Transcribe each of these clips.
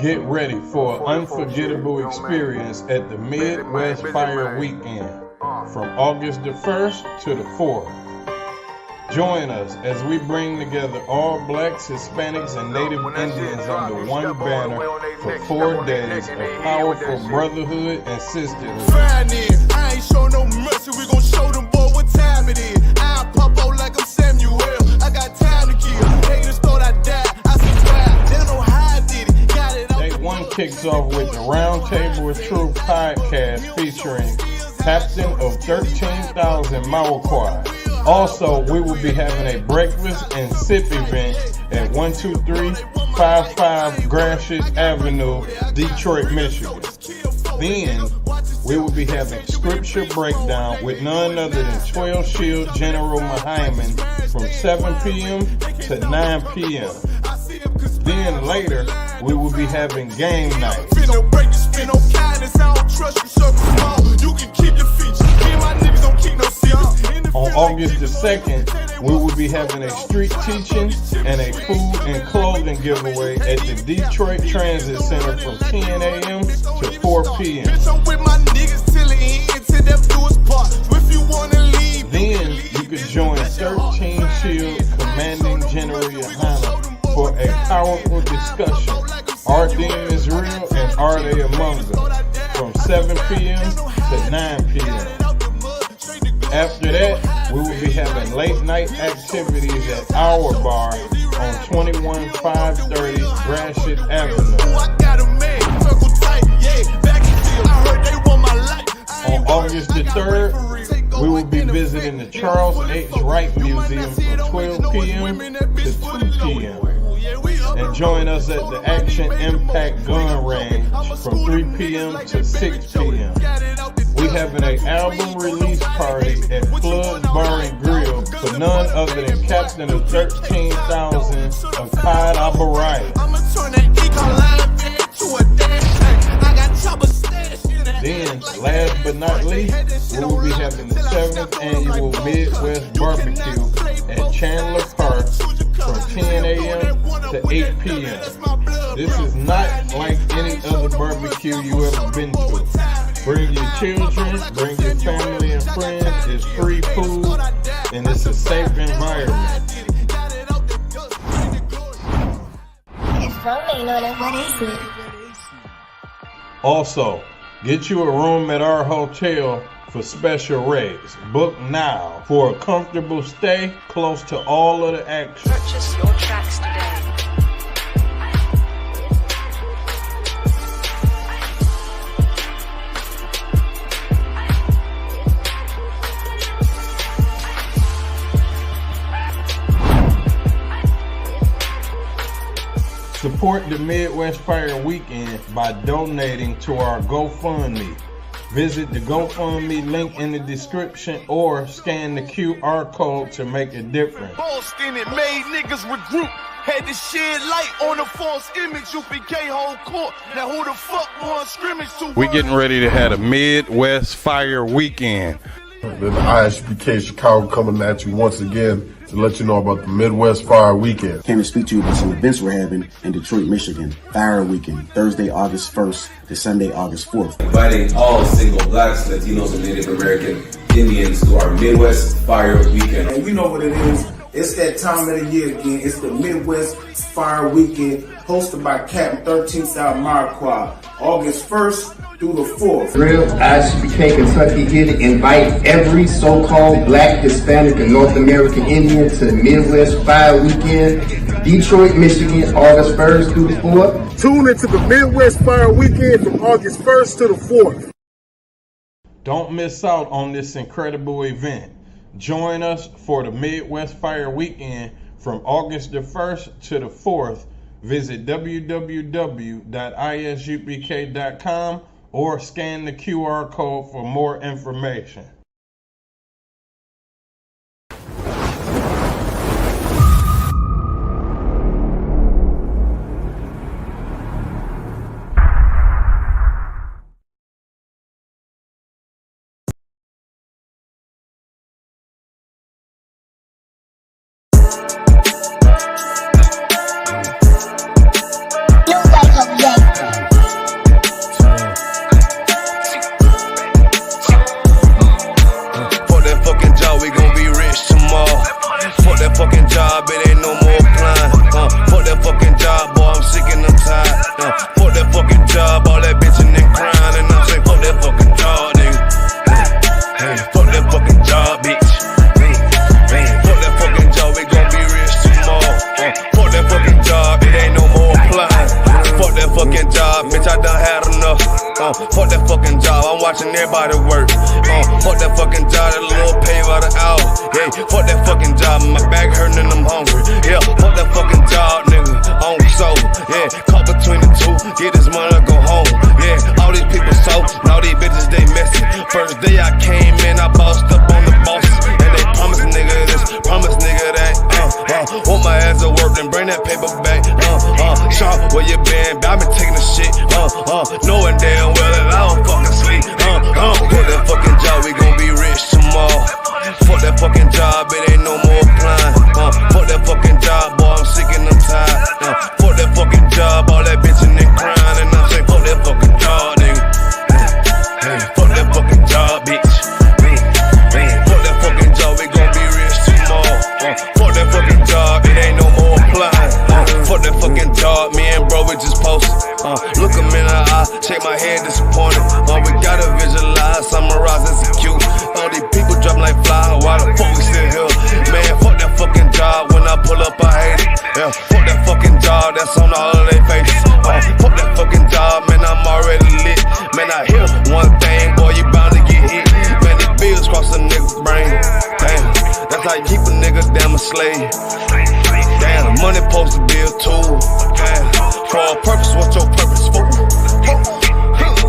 Get ready for an unforgettable experience at the Midwest Fire Weekend from August the 1st to the 4th. Join us as we bring together all blacks, Hispanics, and Native Indians under one banner for 4 days of powerful brotherhood and sisterhood. I ain't show no mercy, we gon' show them boy what time it is. I pop out like I'm Samuel, I got time to kill. Haters thought I died, I survived, they don't know how I did it. Got it. Day 1 kicks off with the Round Table of Truth podcast featuring Captain of 13,000 Mauquai. Also, we will be having a breakfast and sip event at 12355 Gratiot Avenue, Detroit, Michigan. Then, we will be having scripture breakdown with none other than 12 Shield General Muhammad from 7 p.m. to 9 p.m. Then later, we will be having game night. On August the 2nd, we will be having a street teaching and a food and clothing giveaway at the Detroit Transit Center from 10 a.m. to 4 p.m. Then you could join 13 Shield Commanding General Yahanna for a powerful discussion. Are demons real and are they among us? From 7 p.m. to 9 p.m. After that, we will be having late night activities at our bar on 21530 Gratiot Avenue. On August the 3rd, we will be visiting the Charles H. Wright Museum from 12 p.m. to 2 p.m. And join us at the Action Impact Gun Range from 3 p.m. to 6 p.m. We having an album release party at Flood Bar and Grill for none other than Captain of 13,000 of Clyde Abarai. Then, last but not least, we will be having the 7th annual Midwest Barbecue at Chandler Park from 10 a.m. to 8 p.m. This is not like any other barbecue you ever been to. Bring your children, bring your family and friends. It's free food and it's a safe environment. Also, get you a room at our hotel for special rates. Book now for a comfortable stay close to all of the action. Purchase your tracks today. Support the Midwest Fire Weekend by donating to our GoFundMe. Visit the GoFundMe link in the description or scan the QR code to make a difference. Boston, it made niggas regroup. Had to shed light on the false image. I.S.U.P.K whole court. Now who the fuck won scrimmage to? We getting ready to have a Midwest Fire Weekend. The I.S.U.P.K Chicago coming at you once again to let you know about the Midwest Fire Weekend. Came to speak to you about some events we're having in Detroit, Michigan. Fire Weekend, Thursday, August 1st to Sunday, August 4th. Inviting all single blacks, Latinos, and Native American Indians to our Midwest Fire Weekend. And you know what it is. It's that time of the year again. It's the Midwest Fire Weekend, hosted by Captain 13,000 Mauquai, August 1st through the 4th. Real I.S.U.P.K Kentucky here to invite every so-called black, Hispanic, and North American Indian to the Midwest Fire Weekend, Detroit, Michigan, August 1st through the 4th. Tune into the Midwest Fire Weekend from August 1st to the 4th. Don't miss out on this incredible event. Join us for the Midwest Fire Weekend from August the 1st to the 4th. Visit www.isupk.com or scan the QR code for more information. Look like a watching everybody work. Fuck that fucking job, that little pay by the hour. Yeah, fuck that fucking job, my back hurting and I'm hungry. Yeah, fuck that fucking job, nigga. On soul. Yeah, caught between the two, get this money, go home. Yeah, all these people so, all these bitches they messy. First day I came in, I bossed up on the bosses, and they promised nigga this, promised nigga that. Want my ass to work, then bring that paper back. Sean, where you been? I been taking the shit. Knowing damn well that I don't fucking sleep. Fuck that fucking job, we gon' be rich tomorrow. Fuck that fucking job, it ain't no more applying. Fuck that fucking job, boy, I'm sick and I'm tired. Fuck that fucking job, all that bitching and crying, and I say fuck that fucking job, nigga. Fuck that fucking job, bitch. Fuck that fucking job, we gon' be rich tomorrow. Fuck that fucking job, it ain't no more applying. Fuck that fucking job, me and bro, we just posted. Look him in the eye, shake my head disappointed. We gotta visualize, summarize, execute. All these people dropping like fly, why the fuck we still here? Man, fuck that fucking job, when I pull up I hate it. Yeah, fuck that fucking job, that's on all of their faces. Fuck that fucking job, man, I'm already lit. Man, I hear one thing, boy, you bound to get hit. Man, the bills cross a nigga's brain. Damn, that's how you keep a nigga damn a slave. Damn, money supposed to be a tool. Damn, for a purpose, what's your purpose for?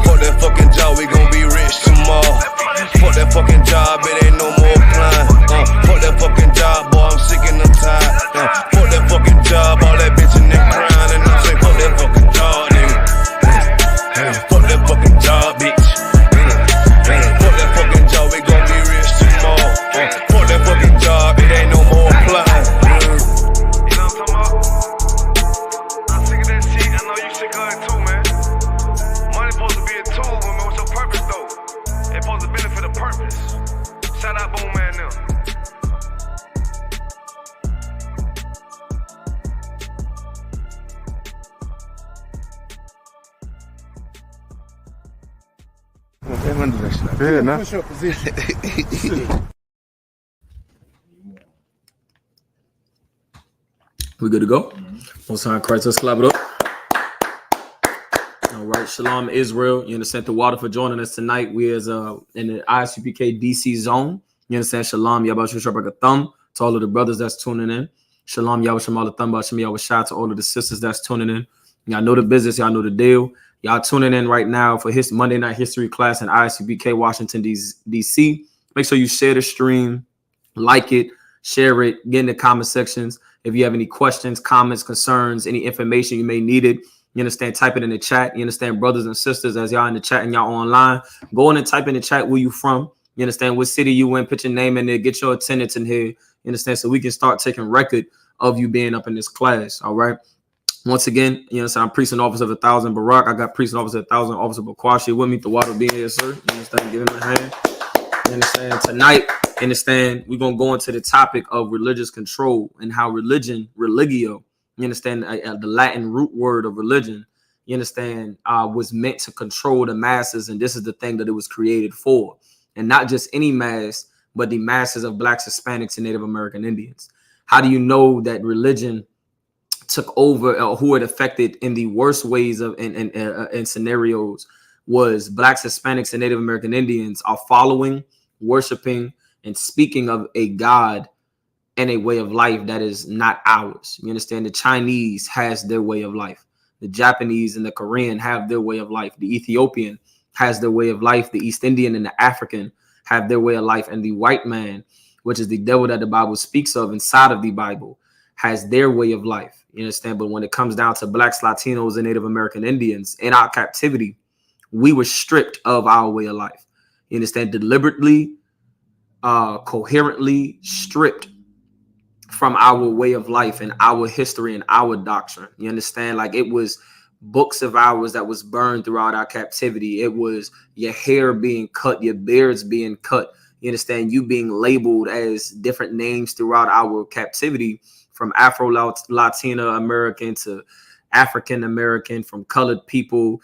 Fuck that fucking job, we gon' be rich tomorrow. Fuck that fucking job, it ain't no more applying. Fuck that fucking job, boy, I'm sick and I'm tired. Fuck that fucking job, all that bitching and crying, and I say fuck that fucking job, nigga. Fuck that fucking job, bitch. Fuck that fucking job, we gon' be rich tomorrow. Fuck that fucking job, it ain't no more applying. You know what I'm talking about? I'm sick of that shit. I know you sick of it too, man. Money supposed to be a tool, but what's your purpose though? It's supposed to benefit a purpose. Shout out Boom Man now. We good to go? Most high Christ, let's clap it up. All right, Shalom Israel. You understand? The water for joining us tonight. We is in the I.S.U.P.K DC zone. You understand? Shalom Yabashua Shabbat Thumb to all of the brothers that's tuning in. Shalom Yabashua Thumb Bashim Yabashah to all of the sisters that's tuning in. Y'all know the business. Y'all know the deal. Y'all tuning in right now for his Monday night history class in I.S.U.P.K Washington DC. Make sure you share the stream, like it, share it, get in the comment sections. If you have any questions, comments, concerns, any information you may need it, you understand, type it in the chat. You understand, brothers and sisters, as y'all in the chat and y'all online, go in and type in the chat where you from. You understand what city you in, put your name in there, get your attendance in here. You understand, so we can start taking record of you being up in this class. All right. Once again, you know, I'm Priest and Officer of 1,000 Barak. I got Priest and Officer of 1,000 Officer Bakwashi with me. The water being here, sir. You understand? Give him a hand. You understand? Tonight, understand, we're going to go into the topic of religious control and how religion, religio, you understand, the Latin root word of religion, you understand, was meant to control the masses. And this is the thing that it was created for. And not just any mass, but the masses of Blacks, Hispanics, and Native American Indians. How do you know that religion took over, or who it affected in the worst ways of in scenarios was Blacks, Hispanics, and Native American Indians are following, worshiping, and speaking of a God and a way of life that is not ours. You understand? The Chinese has their way of life. The Japanese and the Korean have their way of life. The Ethiopian has their way of life. The East Indian and the African have their way of life. And the white man, which is the devil that the Bible speaks of inside of the Bible, has their way of life. You understand? But when it comes down to Blacks, Latinos, and Native American Indians in our captivity, we were stripped of our way of life. You understand? Deliberately, coherently stripped from our way of life and our history and our doctrine. You understand? Like, it was books of ours that was burned throughout our captivity. It was your hair being cut, your beards being cut. You understand? You being labeled as different names throughout our captivity, from Afro-Latina American to African American, from colored people,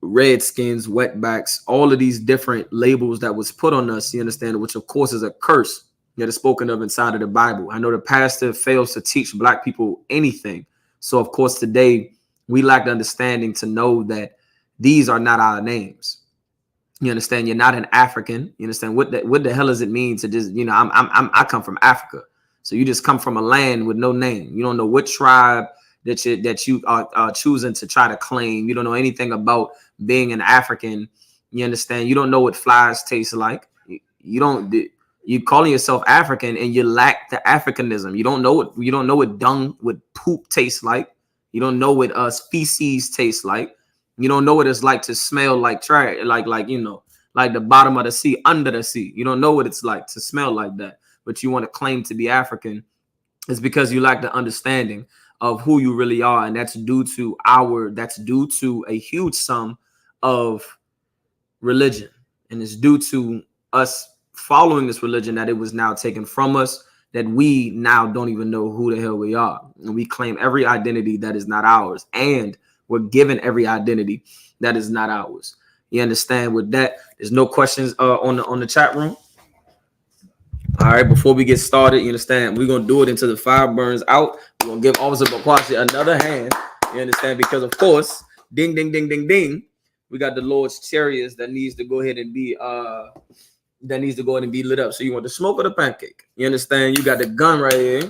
redskins, wetbacks, all of these different labels that was put on us, you understand, which of course is a curse that is spoken of inside of the Bible. I know the pastor fails to teach Black people anything. So of course today we lack the understanding to know that these are not our names. You understand? You're not an African. You understand? What the hell does it mean to just, you know, I come from Africa. So you just come from a land with no name. You don't know what tribe that you are choosing to try to claim. You don't know anything about being an African. You understand? You don't know what flies taste like. You calling yourself African and you lack the Africanism. You don't know what dung, what poop tastes like. You don't know what feces tastes like. You don't know what it's like to smell like trash, like you know, like the bottom of the sea, under the sea. You don't know what it's like to smell like that, but you want to claim to be African. It's because you lack the understanding of who you really are, and that's due to a huge sum of religion, and it's due to us following this religion that it was now taken from us, that we now don't even know who the hell we are, and we claim every identity that is not ours, and we're given every identity that is not ours. You understand? With that, there's no questions on the chat room. All right, before we get started, you understand, we're gonna do it until the fire burns out. We're gonna give Officer Bakwashi another hand. You understand? Because of course, ding, ding, ding, ding, ding, we got the Lord's chariots that needs to go ahead and be lit up. So you want the smoke or the pancake? You understand? You got the gun right here.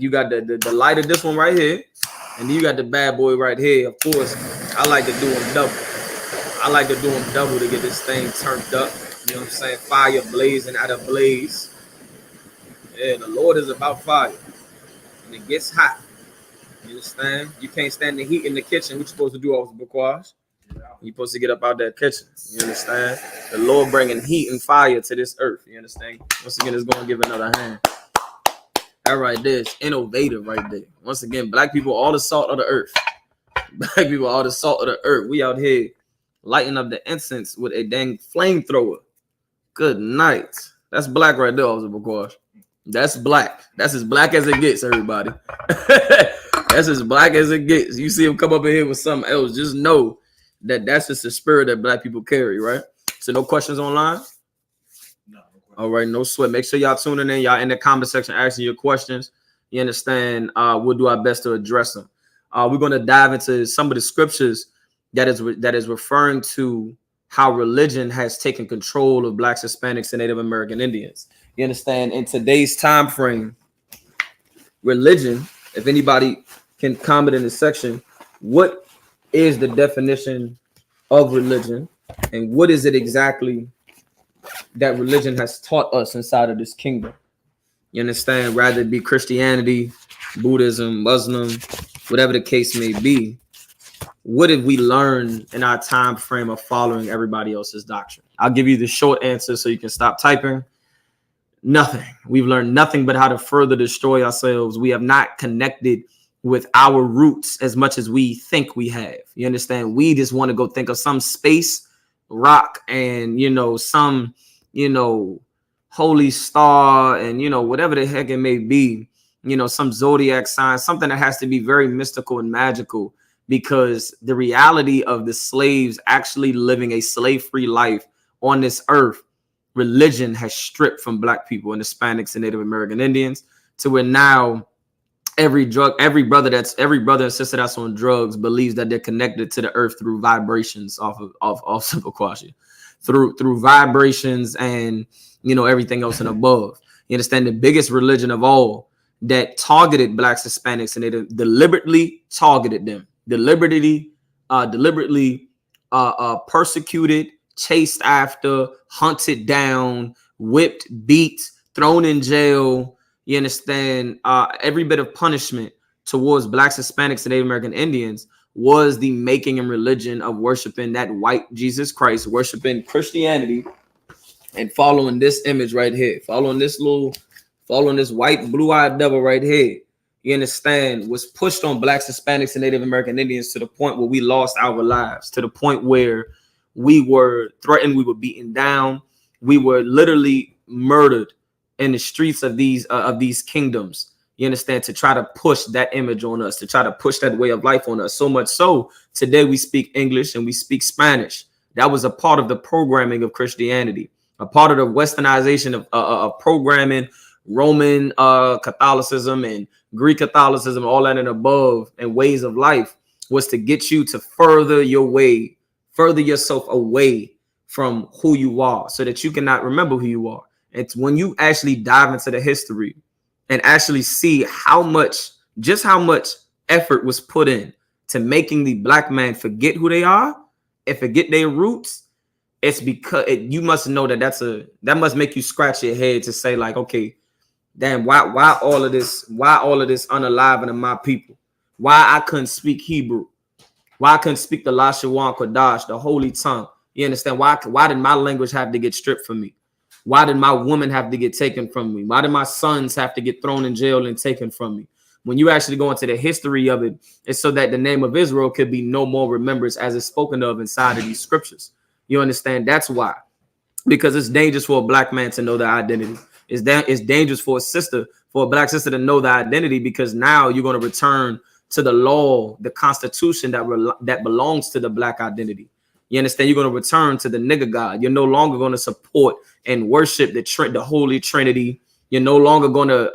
You got the light of this one right here. And then you got the bad boy right here. Of course, I like to do them double. To get this thing turned up. You know what I'm saying? Fire blazing out of blaze. Yeah, the Lord is about fire. And it gets hot. You understand? You can't stand the heat in the kitchen. What you supposed to do, Officer Bakwash? You're supposed to get up out that kitchen. You understand? The Lord bringing heat and fire to this earth. You understand? Once again, it's going to give another hand. That right there is innovative right there. Once again, black people, all the salt of the earth. Black people, all the salt of the earth. We out here lighting up the incense with a dang flamethrower. Good night. That's black right there, Officer Bakwash. That's black. That's as black as it gets, everybody. That's as black as it gets. You see him come up in here with something else, just know that that's just the spirit that black people carry, right? So no questions online? All right, no sweat. Make sure y'all tuning in. Y'all in the comment section asking your questions. You understand? We'll do our best to address them. We're going to dive into some of the scriptures that is referring to how religion has taken control of Blacks, Hispanics, and Native American Indians. You understand? In today's time frame, religion, if anybody can comment in the section, what is the definition of religion, and what is it exactly that religion has taught us inside of this kingdom? You understand? Rather it be Christianity, Buddhism, Muslim, whatever the case may be, what did we learn in our time frame of following everybody else's doctrine? I'll give you the short answer so you can stop typing. Nothing. We've learned nothing but how to further destroy ourselves. We have not connected with our roots as much as we think we have. You understand? We just want to go think of some space rock and, you know, some, you know, holy star and, you know, whatever the heck it may be, you know, some zodiac sign, something that has to be very mystical and magical, because the reality of the slaves actually living a slave-free life on this earth, religion has stripped from Black people and Hispanics and Native American Indians, to where now every brother and sister that's on drugs believes that they're connected to the earth through vibrations off Simple Quashi, through vibrations and, you know, everything else and above. You understand? The biggest religion of all that targeted Blacks, Hispanics, and they deliberately targeted them, deliberately persecuted, chased after, hunted down, whipped, beat, thrown in jail. You understand? Every bit of punishment towards Blacks, Hispanics, and Native American Indians was the making and religion of worshiping that white Jesus Christ, worshiping Christianity, and following this image right here, following this white blue-eyed devil right here. You understand? Was pushed on Blacks, Hispanics, and Native American Indians to the point where we lost our lives, to the point where we were threatened, we were beaten down, we were literally murdered in the streets of these kingdoms. You understand? To try to push that image on us, to try to push that way of life on us. So much so, today we speak English and we speak Spanish. That was a part of the programming of Christianity, a part of the westernization of programming Roman Catholicism and Greek Catholicism, all that and above, and ways of life, was to get you to further yourself away from who you are so that you cannot remember who you are. It's when you actually dive into the history and actually see how much effort was put in to making the black man forget who they are and forget their roots. It's because you must know that must make you scratch your head to say like, okay, damn, why all of this unaliving of my people? Why I couldn't speak Hebrew? Why I couldn't speak the Lashawan Kodash, the holy tongue? You understand? Why did my language have to get stripped from me? Why did my woman have to get taken from me? Why did my sons have to get thrown in jail and taken from me? When you actually go into the history of it, it's so that the name of Israel could be no more remembered as it's spoken of inside of these scriptures. You understand? That's why. Because it's dangerous for a black man to know their identity. It's dangerous for a black sister to know their identity, because now you're going to return to the law, the constitution that belongs to the black identity. You understand? You're going to return to the nigger God. You're no longer going to support and worship the Holy Trinity. You're no longer going to,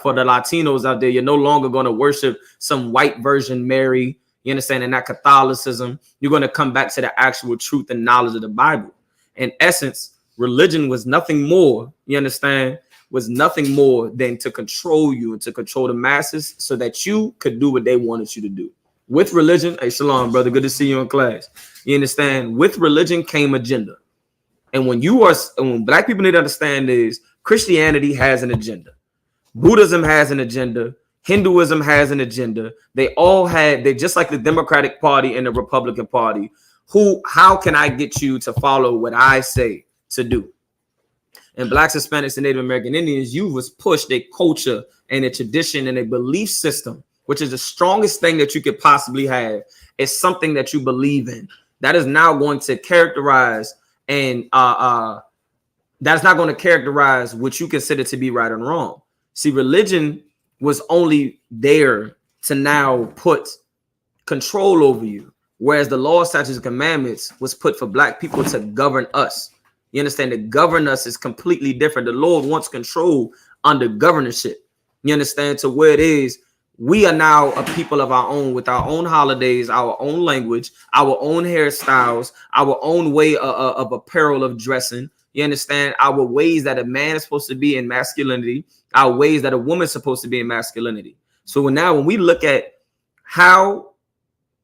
for the Latinos out there, you're no longer going to worship some white Virgin Mary. You understand? And that Catholicism, you're going to come back to the actual truth and knowledge of the Bible. In essence, religion was nothing more, you understand, was nothing more than to control you and to control the masses so that you could do what they wanted you to do. With religion, hey, shalom, brother, good to see you in class. You understand? With religion came agenda. And when black people need to understand is Christianity has an agenda. Buddhism has an agenda. Hinduism has an agenda. They're just like the Democratic Party and the Republican Party. How can I get you to follow what I say to do? And blacks, Hispanics, and Native American Indians, you was pushed a culture and a tradition and a belief system, which is the strongest thing that you could possibly have. It's something that you believe in. That is now going to characterize that's not going to characterize what you consider to be right and wrong. See, religion was only there to now put control over you, whereas the law, statutes, and commandments was put for black people to govern us. You understand? To govern us is completely different. The Lord wants control under governorship. You understand? To where it is, we are now a people of our own, with our own holidays, our own language, our own hairstyles, our own way of apparel, of dressing. You understand? Our ways that a man is supposed to be in masculinity, our ways that a woman is supposed to be in masculinity. So now when we look at how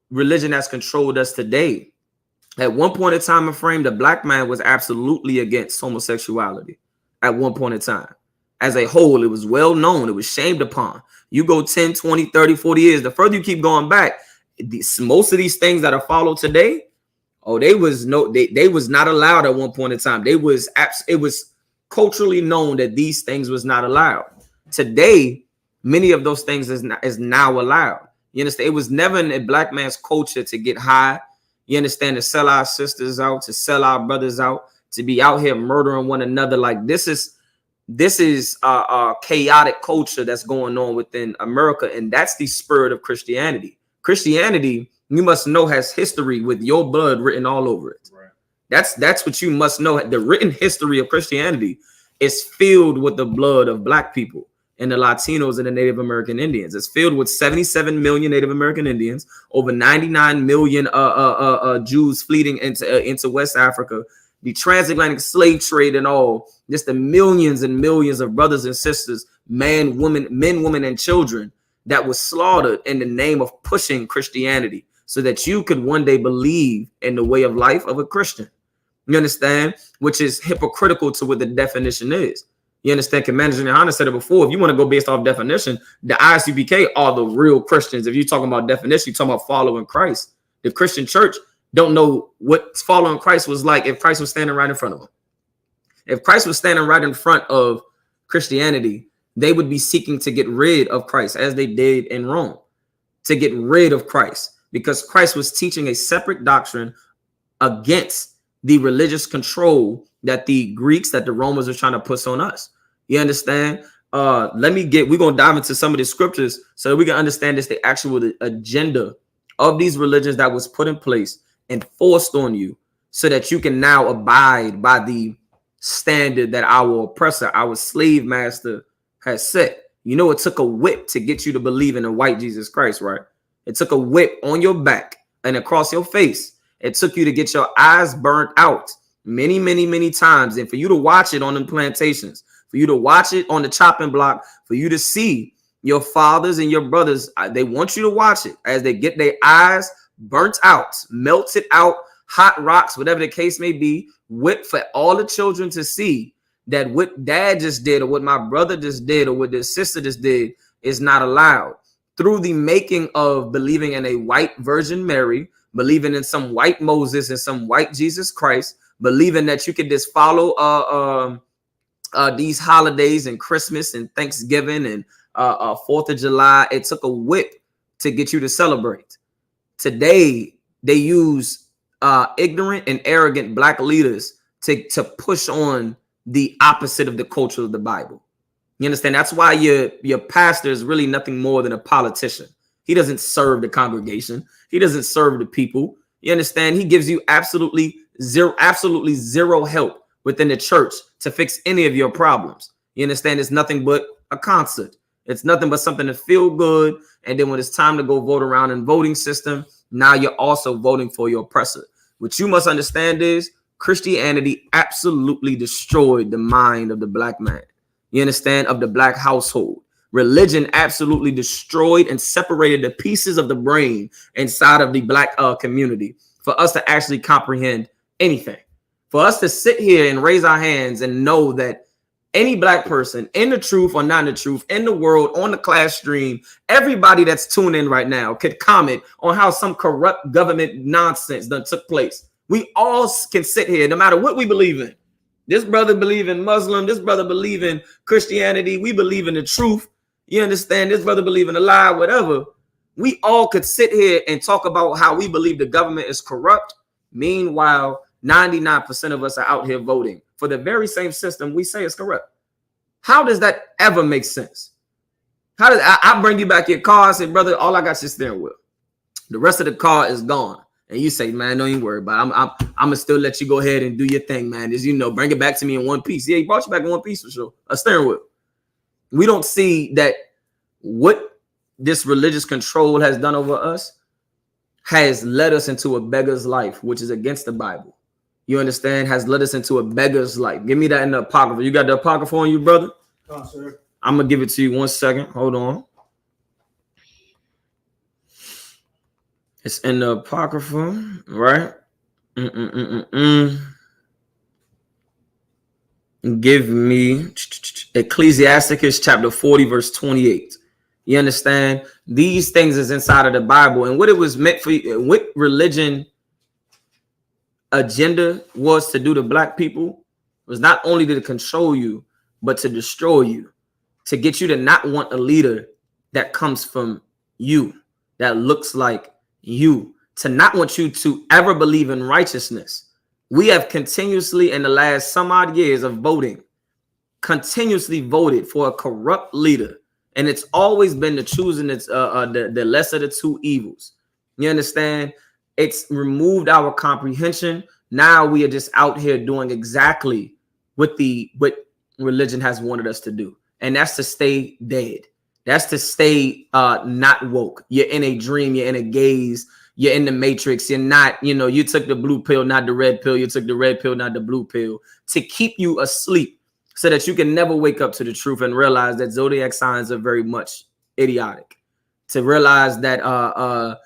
religion has controlled us today, at one point in time and frame, the black man was absolutely against homosexuality. At one point in time, as a whole, it was well known. It was shamed upon. You go 10, 20, 30, 40 years. The further you keep going back, most of these things that are followed today, they was not allowed at one point in time. It was culturally known that these things was not allowed. Today, many of those things is now allowed. You understand? It was never in a black man's culture to get high. You understand? To sell our sisters out, to sell our brothers out, to be out here murdering one another. Like this is a chaotic culture that's going on within America, and that's the spirit of Christianity. Christianity, you must know, has history with your blood written all over it. Right. That's what you must know. The written history of Christianity is filled with the blood of black people and the Latinos and the Native American Indians. It's filled with 77 million Native American Indians, over 99 million Jews fleeing into West Africa, the transatlantic slave trade and all, just the millions and millions of brothers and sisters, men, women, and children that was slaughtered in the name of pushing Christianity so that you could one day believe in the way of life of a Christian. You understand? Which is hypocritical to what the definition is. You understand? Commander Yahanna said it before. If you want to go based off definition, the I.S.U.P.K are the real Christians. If you're talking about definition, you're talking about following Christ. The Christian church don't know what following Christ was like if Christ was standing right in front of them. If Christ was standing right in front of Christianity, they would be seeking to get rid of Christ, as they did in Rome, to get rid of Christ, because Christ was teaching a separate doctrine against the religious control that the Greeks, that the Romans are trying to put on us. You understand? We're going to dive into some of the scriptures so that we can understand the actual agenda of these religions that was put in place and forced on you so that you can now abide by the standard that our oppressor, our slave master has set. You know, it took a whip to get you to believe in a white Jesus Christ, right? It took a whip on your back and across your face. It took you to get your eyes burnt out many, many, many times. And for you to watch it on them plantations, for you to watch it on the chopping block, for you to see your fathers and your brothers, they want you to watch it as they get their eyes burnt out, melted out, hot rocks, whatever the case may be, whipped for all the children to see that what dad just did or what my brother just did or what their sister just did is not allowed. Through the making of believing in a white Virgin Mary, believing in some white Moses and some white Jesus Christ, believing that you could just follow these holidays and Christmas and Thanksgiving and 4th of July. It took a whip to get you to celebrate. Today, they use ignorant and arrogant black leaders to push on the opposite of the culture of the Bible. You understand? That's why your pastor is really nothing more than a politician. He doesn't serve the congregation. He doesn't serve the people. You understand? He gives you absolutely zero help within the church to fix any of your problems. You understand? It's nothing but a concert. It's nothing but something to feel good. And then when it's time to go vote around in voting system, now you're also voting for your oppressor. What you must understand is Christianity absolutely destroyed the mind of the black man. You understand? Of the black household. Religion absolutely destroyed and separated the pieces of the brain inside of the black community for us to actually comprehend anything. For us to sit here and raise our hands and know that any black person in the truth or not in the truth, in the world, on the class stream, everybody that's tuned in right now could comment on how some corrupt government nonsense done took place. We all can sit here, no matter what we believe in. This brother believe in Muslim. This brother believe in Christianity. We believe in the truth. You understand? This brother believe in a lie, whatever. We all could sit here and talk about how we believe the government is corrupt. Meanwhile, 99% of us are out here voting for the very same system we say is corrupt. How does that ever make sense? How does I bring you back your car? I say, brother, all I got is your steering wheel. The rest of the car is gone. And you say, man, don't even worry about it. I'm gonna still let you go ahead and do your thing, man. As you know, bring it back to me in one piece. Yeah, he brought you back in one piece for sure. A steering wheel. We don't see that what this religious control has done over us has led us into a beggar's life, which is against the Bible. You understand? Has led us into a beggar's life. Give me that in the Apocrypha. You got the Apocrypha on you, brother? Oh, sir. I'm gonna give it to you 1 second. Hold on. It's in the Apocrypha, right? Give me Ecclesiasticus chapter 40, verse 28. You understand? These things is inside of the Bible. And what it was meant for, what religion agenda was to do to black people was not only to control you, but to destroy you, to get you to not want a leader that comes from you, that looks like you, to not want you to ever believe in righteousness. We have continuously in the last some odd years of voting, continuously voted for a corrupt leader. And it's always been the choosing the lesser of the two evils. You understand? It's removed our comprehension. Now we are just out here doing exactly what religion has wanted us to do. And that's to stay dead. That's to stay not woke. You're in a dream. You're in a gaze. You're in the matrix. You're not, you took the blue pill, not the red pill. You took the red pill, not the blue pill, to keep you asleep so that you can never wake up to the truth and realize that zodiac signs are very much idiotic. To realize that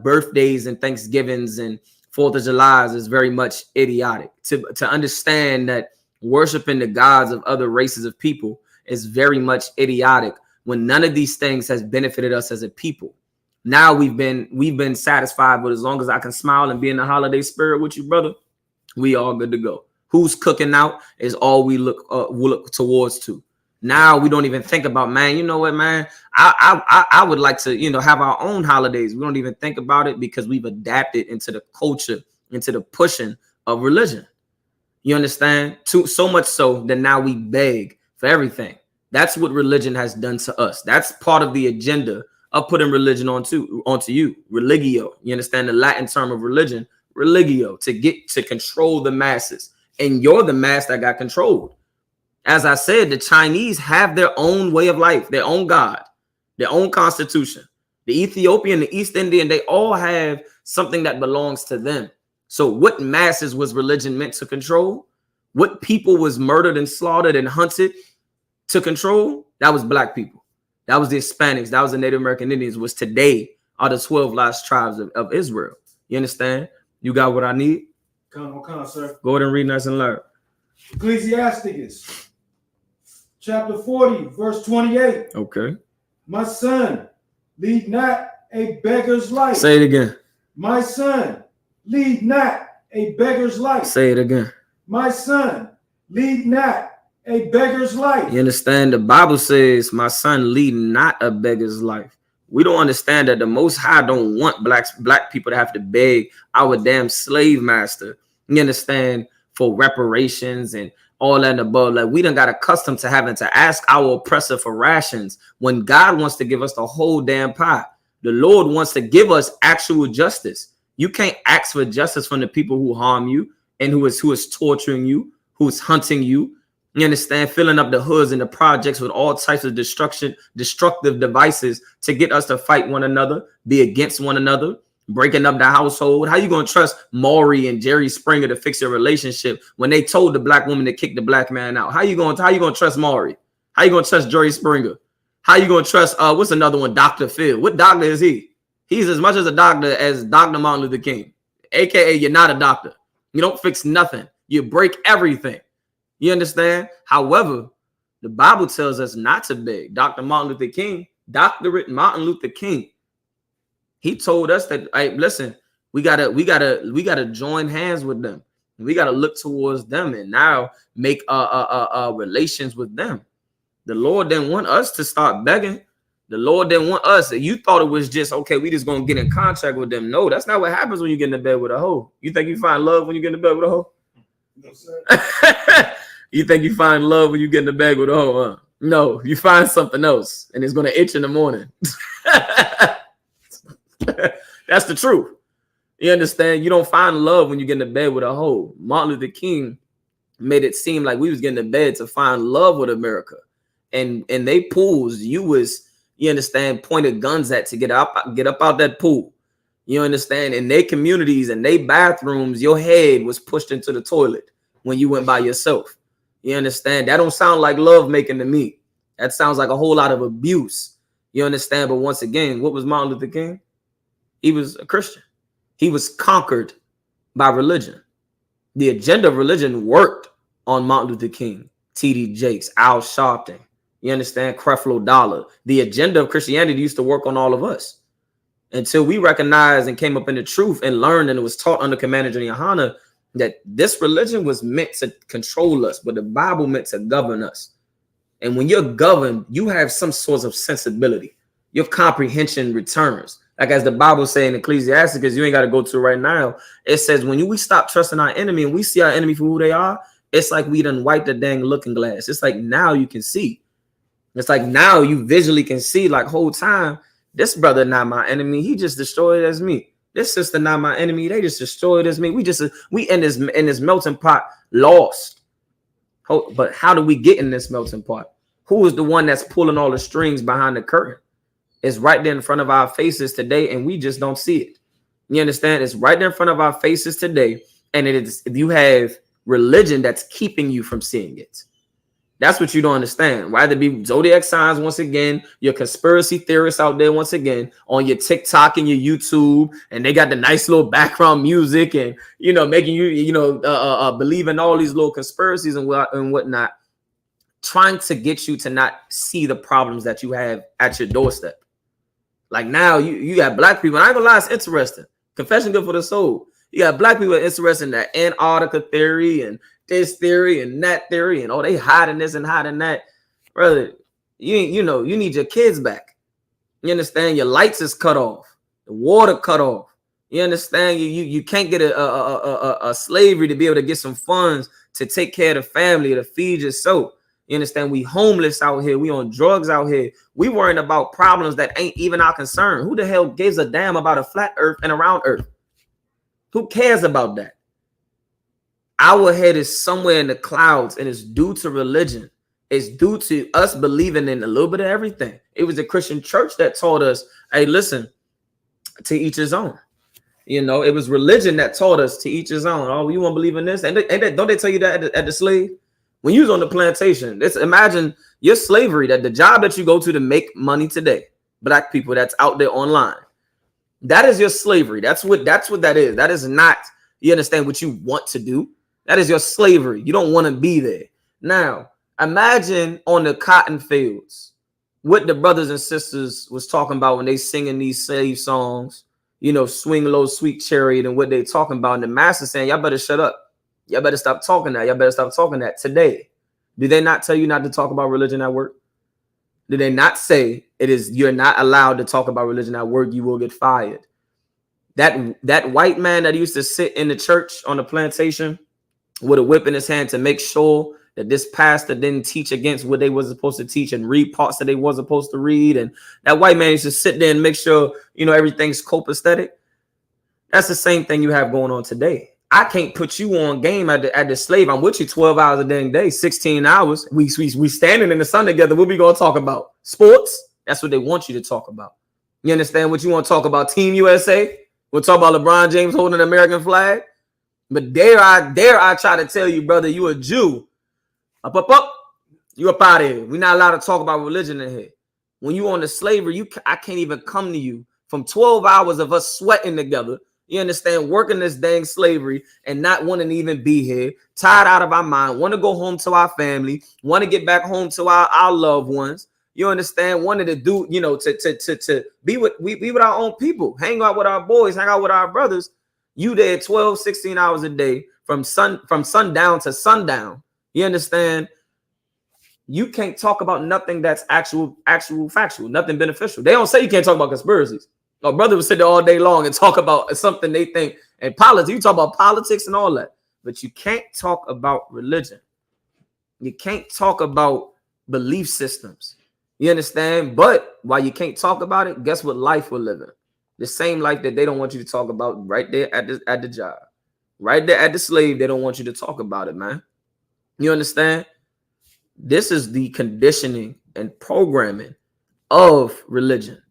birthdays and Thanksgivings and 4th of July is very much idiotic. To understand that worshiping the gods of other races of people is very much idiotic when none of these things has benefited us as a people. Now we've been satisfied with as long as I can smile and be in the holiday spirit with you, brother, we all good to go. Who's cooking out is all we look towards to. Now we don't even think about, man, you know what, man, I would like to, have our own holidays. We don't even think about it because we've adapted into the culture, into the pushing of religion. You understand? So much so that now we beg for everything. That's what religion has done to us. That's part of the agenda of putting religion onto you. Religio. You understand the Latin term of religion? Religio, to get to control the masses. And you're the mass that got controlled. As I said, the Chinese have their own way of life, their own God, their own constitution. The Ethiopian, the East Indian, they all have something that belongs to them. So what masses was religion meant to control? What people was murdered and slaughtered and hunted to control? That was black people. That was the Hispanics. That was the Native American Indians. Was today are the 12 lost tribes of Israel. You understand? You got what I need? Come on, sir. Go ahead and read nice and loud. Ecclesiasticus, chapter 40, verse 28. Okay. My son, lead not a beggar's life. Say it again. My son, lead not a beggar's life. Say it again. My son, lead not a beggar's life. You understand? The Bible says, my son, lead not a beggar's life. We don't understand that the Most High don't want black people to have to beg our damn slave master. You understand? For reparations and all that and above. Like, we done got accustomed to having to ask our oppressor for rations when God wants to give us the whole damn pie. The Lord wants to give us actual justice. You can't ask for justice from the people who harm you and who is torturing you, who is hunting you. You understand? Filling up the hoods and the projects with all types of destructive devices to get us to fight one another, be against one another, breaking up the household. How you gonna trust Maury and Jerry Springer to fix your relationship when they told the black woman to kick the black man out? How you gonna trust Maury? How you gonna trust Jerry Springer? How you gonna trust what's another one? Dr. Phil. What doctor is he? He's as much as a doctor as Dr. Martin Luther King, aka you're not a doctor. You don't fix nothing. You break everything. You understand? However, the Bible tells us not to beg. Dr. Martin Luther King, Doctorate Martin Luther King, he told us that, hey, listen, we gotta join hands with them. We gotta look towards them and now make relations with them. The Lord didn't want us to start begging. The Lord didn't want us. You thought it was just okay. We just gonna get in contact with them. No, that's not what happens when you get in bed with a hoe. You think you find love when you get in bed with a hoe? No, sir. You think you find love when you get in the bed with a hoe, huh? No, you find something else, and it's gonna itch in the morning. That's the truth. You understand? You don't find love when you get in the bed with a hoe. Martin Luther King made it seem like we was getting in bed to find love with America, and they pools you understand, pointed guns at to get up out that pool. You understand? In their communities and their bathrooms, your head was pushed into the toilet when you went by yourself. You understand? That don't sound like love making to me. That sounds like a whole lot of abuse. You understand? But once again, what was Martin Luther King? He was a Christian. He was conquered by religion. The agenda of religion worked on Martin Luther King, T.D. Jakes, Al Sharpton. You understand? Creflo Dollar. The agenda of Christianity used to work on all of us until we recognized and came up in the truth and learned, and it was taught under Commander Yahanna, that this religion was meant to control us, but the Bible meant to govern us. And when you're governed, you have some sort of sensibility. Your comprehension returns. Like as the Bible says in Ecclesiasticus, you ain't got to go to it right now. It says when we stop trusting our enemy and we see our enemy for who they are, it's like we done wiped the dang looking glass. It's like now you can see. It's like now you visually can see, like, whole time, this brother not my enemy. He just destroyed as me. This sister not my enemy. They just destroyed as me. We in this melting pot lost. But how do we get in this melting pot? Who is the one that's pulling all the strings behind the curtain? It's right there in front of our faces today, and we just don't see it. You understand? It's right there in front of our faces today, and it is, if you have religion that's keeping you from seeing it. That's what you don't understand. Why there be zodiac signs once again, your conspiracy theorists out there once again on your TikTok and your YouTube, and they got the nice little background music and making you believe in all these little conspiracies and whatnot, trying to get you to not see the problems that you have at your doorstep. Like now you got black people, and I ain't gonna lie, it's interesting. Confession good for the soul. You got black people interested in that Antarctica theory and this theory and that theory, and they hiding this and hiding that. Brother, you need your kids back. You understand? Your lights is cut off, the water cut off. You understand? You can't get a slavery to be able to get some funds to take care of the family, to feed yourself. You understand? We homeless out here. We on drugs out here. We worrying about problems that ain't even our concern. Who the hell gives a damn about a flat earth and a round earth? Who cares about that? Our head is somewhere in the clouds, and it's due to religion. It's due to us believing in a little bit of everything. It was the Christian church that taught us, hey, listen, to each his own. You know, it was religion that taught us to each his own. Oh, you want to believe in this? And don't they tell you that at the slave? When you was on the plantation, imagine your slavery, that the job that you go to make money today, black people that's out there online, that is your slavery. That's what that is. That is not, you understand, what you want to do. That is your slavery. You don't want to be there. Now, imagine on the cotton fields what the brothers and sisters was talking about when they singing these slave songs. You know, swing low, sweet chariot, and what they talking about. And the master saying, y'all better shut up. Y'all better stop talking that. Y'all better stop talking that today. Do they not tell you not to talk about religion at work? Do they not say you're not allowed to talk about religion at work? You will get fired. That white man that used to sit in the church on the plantation with a whip in his hand to make sure that this pastor didn't teach against what they was supposed to teach and read parts that they was supposed to read. And that white man used to sit there and make sure, you know, everything's copacetic. That's the same thing you have going on today. I can't put you on game at the slave. I'm with you 12 hours a dang day, 16 hours. We standing in the sun together. What we going to talk about? Sports? That's what they want you to talk about. You understand what you want to talk about? Team USA? We'll talk about LeBron James holding an American flag. But dare I try to tell you, brother, you a Jew. Up. You up out of here. We're not allowed to talk about religion in here. When you on the slavery, I can't even come to you from 12 hours of us sweating together. You understand, working this dang slavery and not wanting to even be here, tired out of our mind, want to go home to our family, want to get back home to our loved ones. You understand, wanted to do, you know, to be with our own people, hang out with our boys, hang out with our brothers. You there 12, 16 hours a day from sundown to sundown. You understand? You can't talk about nothing that's actual factual, nothing beneficial. They don't say you can't talk about conspiracies. My brother would sit there all day long and talk about something they think and politics. You talk about politics and all that, but you can't talk about religion. You can't talk about belief systems. You understand? But while you can't talk about it, guess what life we're living? The same life that they don't want you to talk about right there at the job. Right there at the slave, they don't want you to talk about it, man. You understand? This is the conditioning and programming of religion.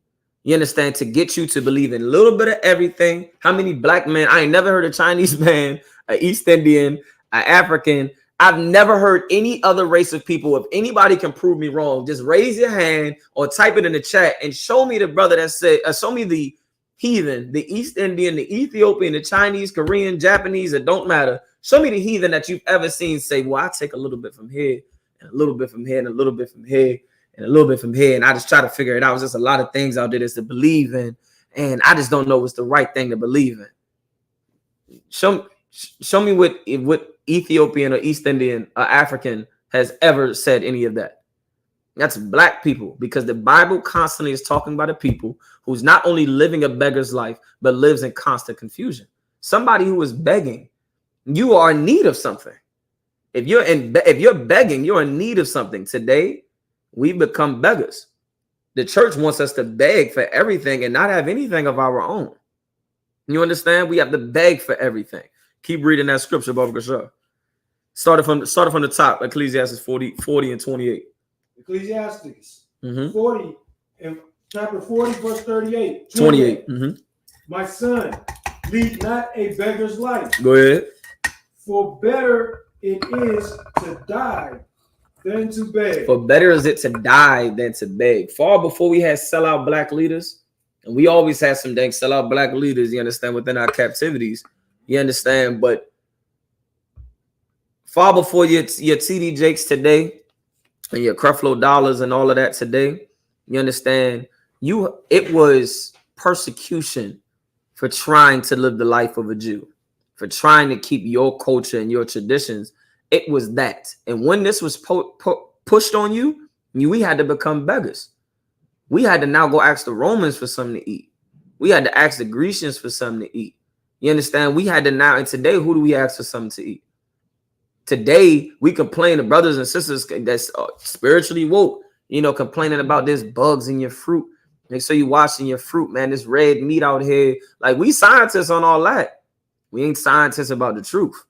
You understand? To get you to believe in a little bit of everything. How many black men? I ain't never heard a Chinese man, an East Indian, an African. I've never heard any other race of people. If anybody can prove me wrong, just raise your hand or type it in the chat and show me the brother that said, show me the heathen, the East Indian, the Ethiopian, the Chinese, Korean, Japanese, it don't matter. Show me the heathen that you've ever seen say, well, I take a little bit from here and a little bit from here and a little bit from here and a little bit from here. And I just try to figure it out. There's just a lot of things out there that's to believe in. And I just don't know what's the right thing to believe in. Show me what Ethiopian or East Indian or African has ever said any of that. That's black people, because the Bible constantly is talking about a people who's not only living a beggar's life, but lives in constant confusion. Somebody who is begging, you are in need of something. If you're begging, you're in need of something. Today, we've become beggars. The church wants us to beg for everything and not have anything of our own. You understand? We have to beg for everything. Keep reading that scripture, Baba Gashar. Started from the top, Ecclesiastes 40 and 28. Ecclesiastes 40 and chapter 40, verse 38. 28. My son, lead not a beggar's life. Go ahead. For better it is to die than to beg. For better is it to die than to beg. Far before we had sellout black leaders, and we always had some dang sellout black leaders, you understand, within our captivities. You understand? But far before your TD Jakes today and your Creflo Dollars and all of that today, you understand, it was persecution for trying to live the life of a Jew, for trying to keep your culture and your traditions. It was that. And when this was pushed on you, we had to become beggars. We had to now go ask the Romans for something to eat. We had to ask the Grecians for something to eat. You understand? We had to now, and today, who do we ask for something to eat? Today, we complain to brothers and sisters that's spiritually woke, you know, complaining about this bugs in your fruit. Make sure you washing your fruit, man. This red meat out here. Like, we scientists on all that. We ain't scientists about the truth.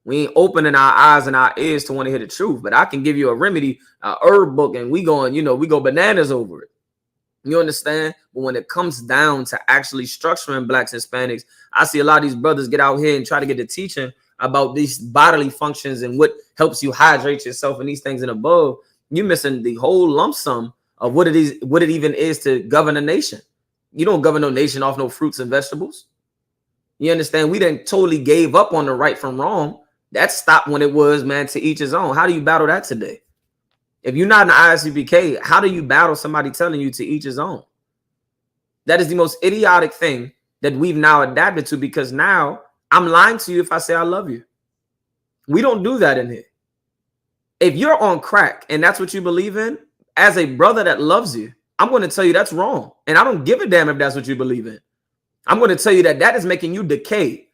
We ain't opening our eyes and our ears to want to hear the truth. But I can give you a remedy, a herb book, and we go bananas over it. You understand? But when it comes down to actually structuring blacks and Hispanics, I see a lot of these brothers get out here and try to get the teaching about these bodily functions and what helps you hydrate yourself and these things and above. You're missing the whole lump sum of what it is, what it even is to govern a nation. You don't govern no nation off no fruits and vegetables. You understand? We then totally gave up on the right from wrong. That stopped when it was, man, to each his own. How do you battle that today? If you're not an I.S.U.P.K, how do you battle somebody telling you to each his own? That is the most idiotic thing that we've now adapted to, because now I'm lying to you if I say I love you. We don't do that in here. If you're on crack and that's what you believe in, as a brother that loves you, I'm going to tell you that's wrong. And I don't give a damn if that's what you believe in. I'm going to tell you that that is making you decay.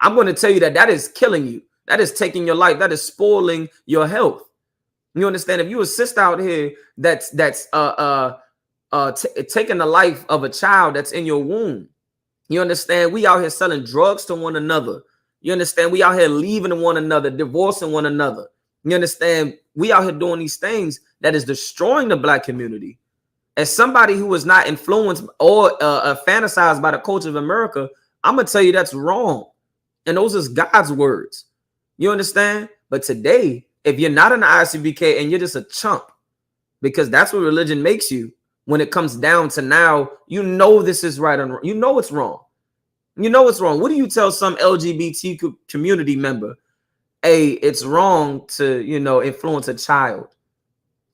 I'm going to tell you that that is killing you. That is taking your life. That is spoiling your health. You understand? If you assist out here that's taking the life of a child that's in your womb, you understand? We out here selling drugs to one another. You understand? We out here leaving one another, divorcing one another. You understand? We out here doing these things that is destroying the black community. As somebody who is not influenced or fantasized by the culture of America, I'm going to tell you that's wrong. And those is God's words. You understand? But today, if you're not an I.S.U.P.K and you're just a chump, because that's what religion makes you, when it comes down to now, you know this is right and wrong. You know it's wrong. You know it's wrong. What do you tell some LGBT community member? Hey, it's wrong to, you know, influence a child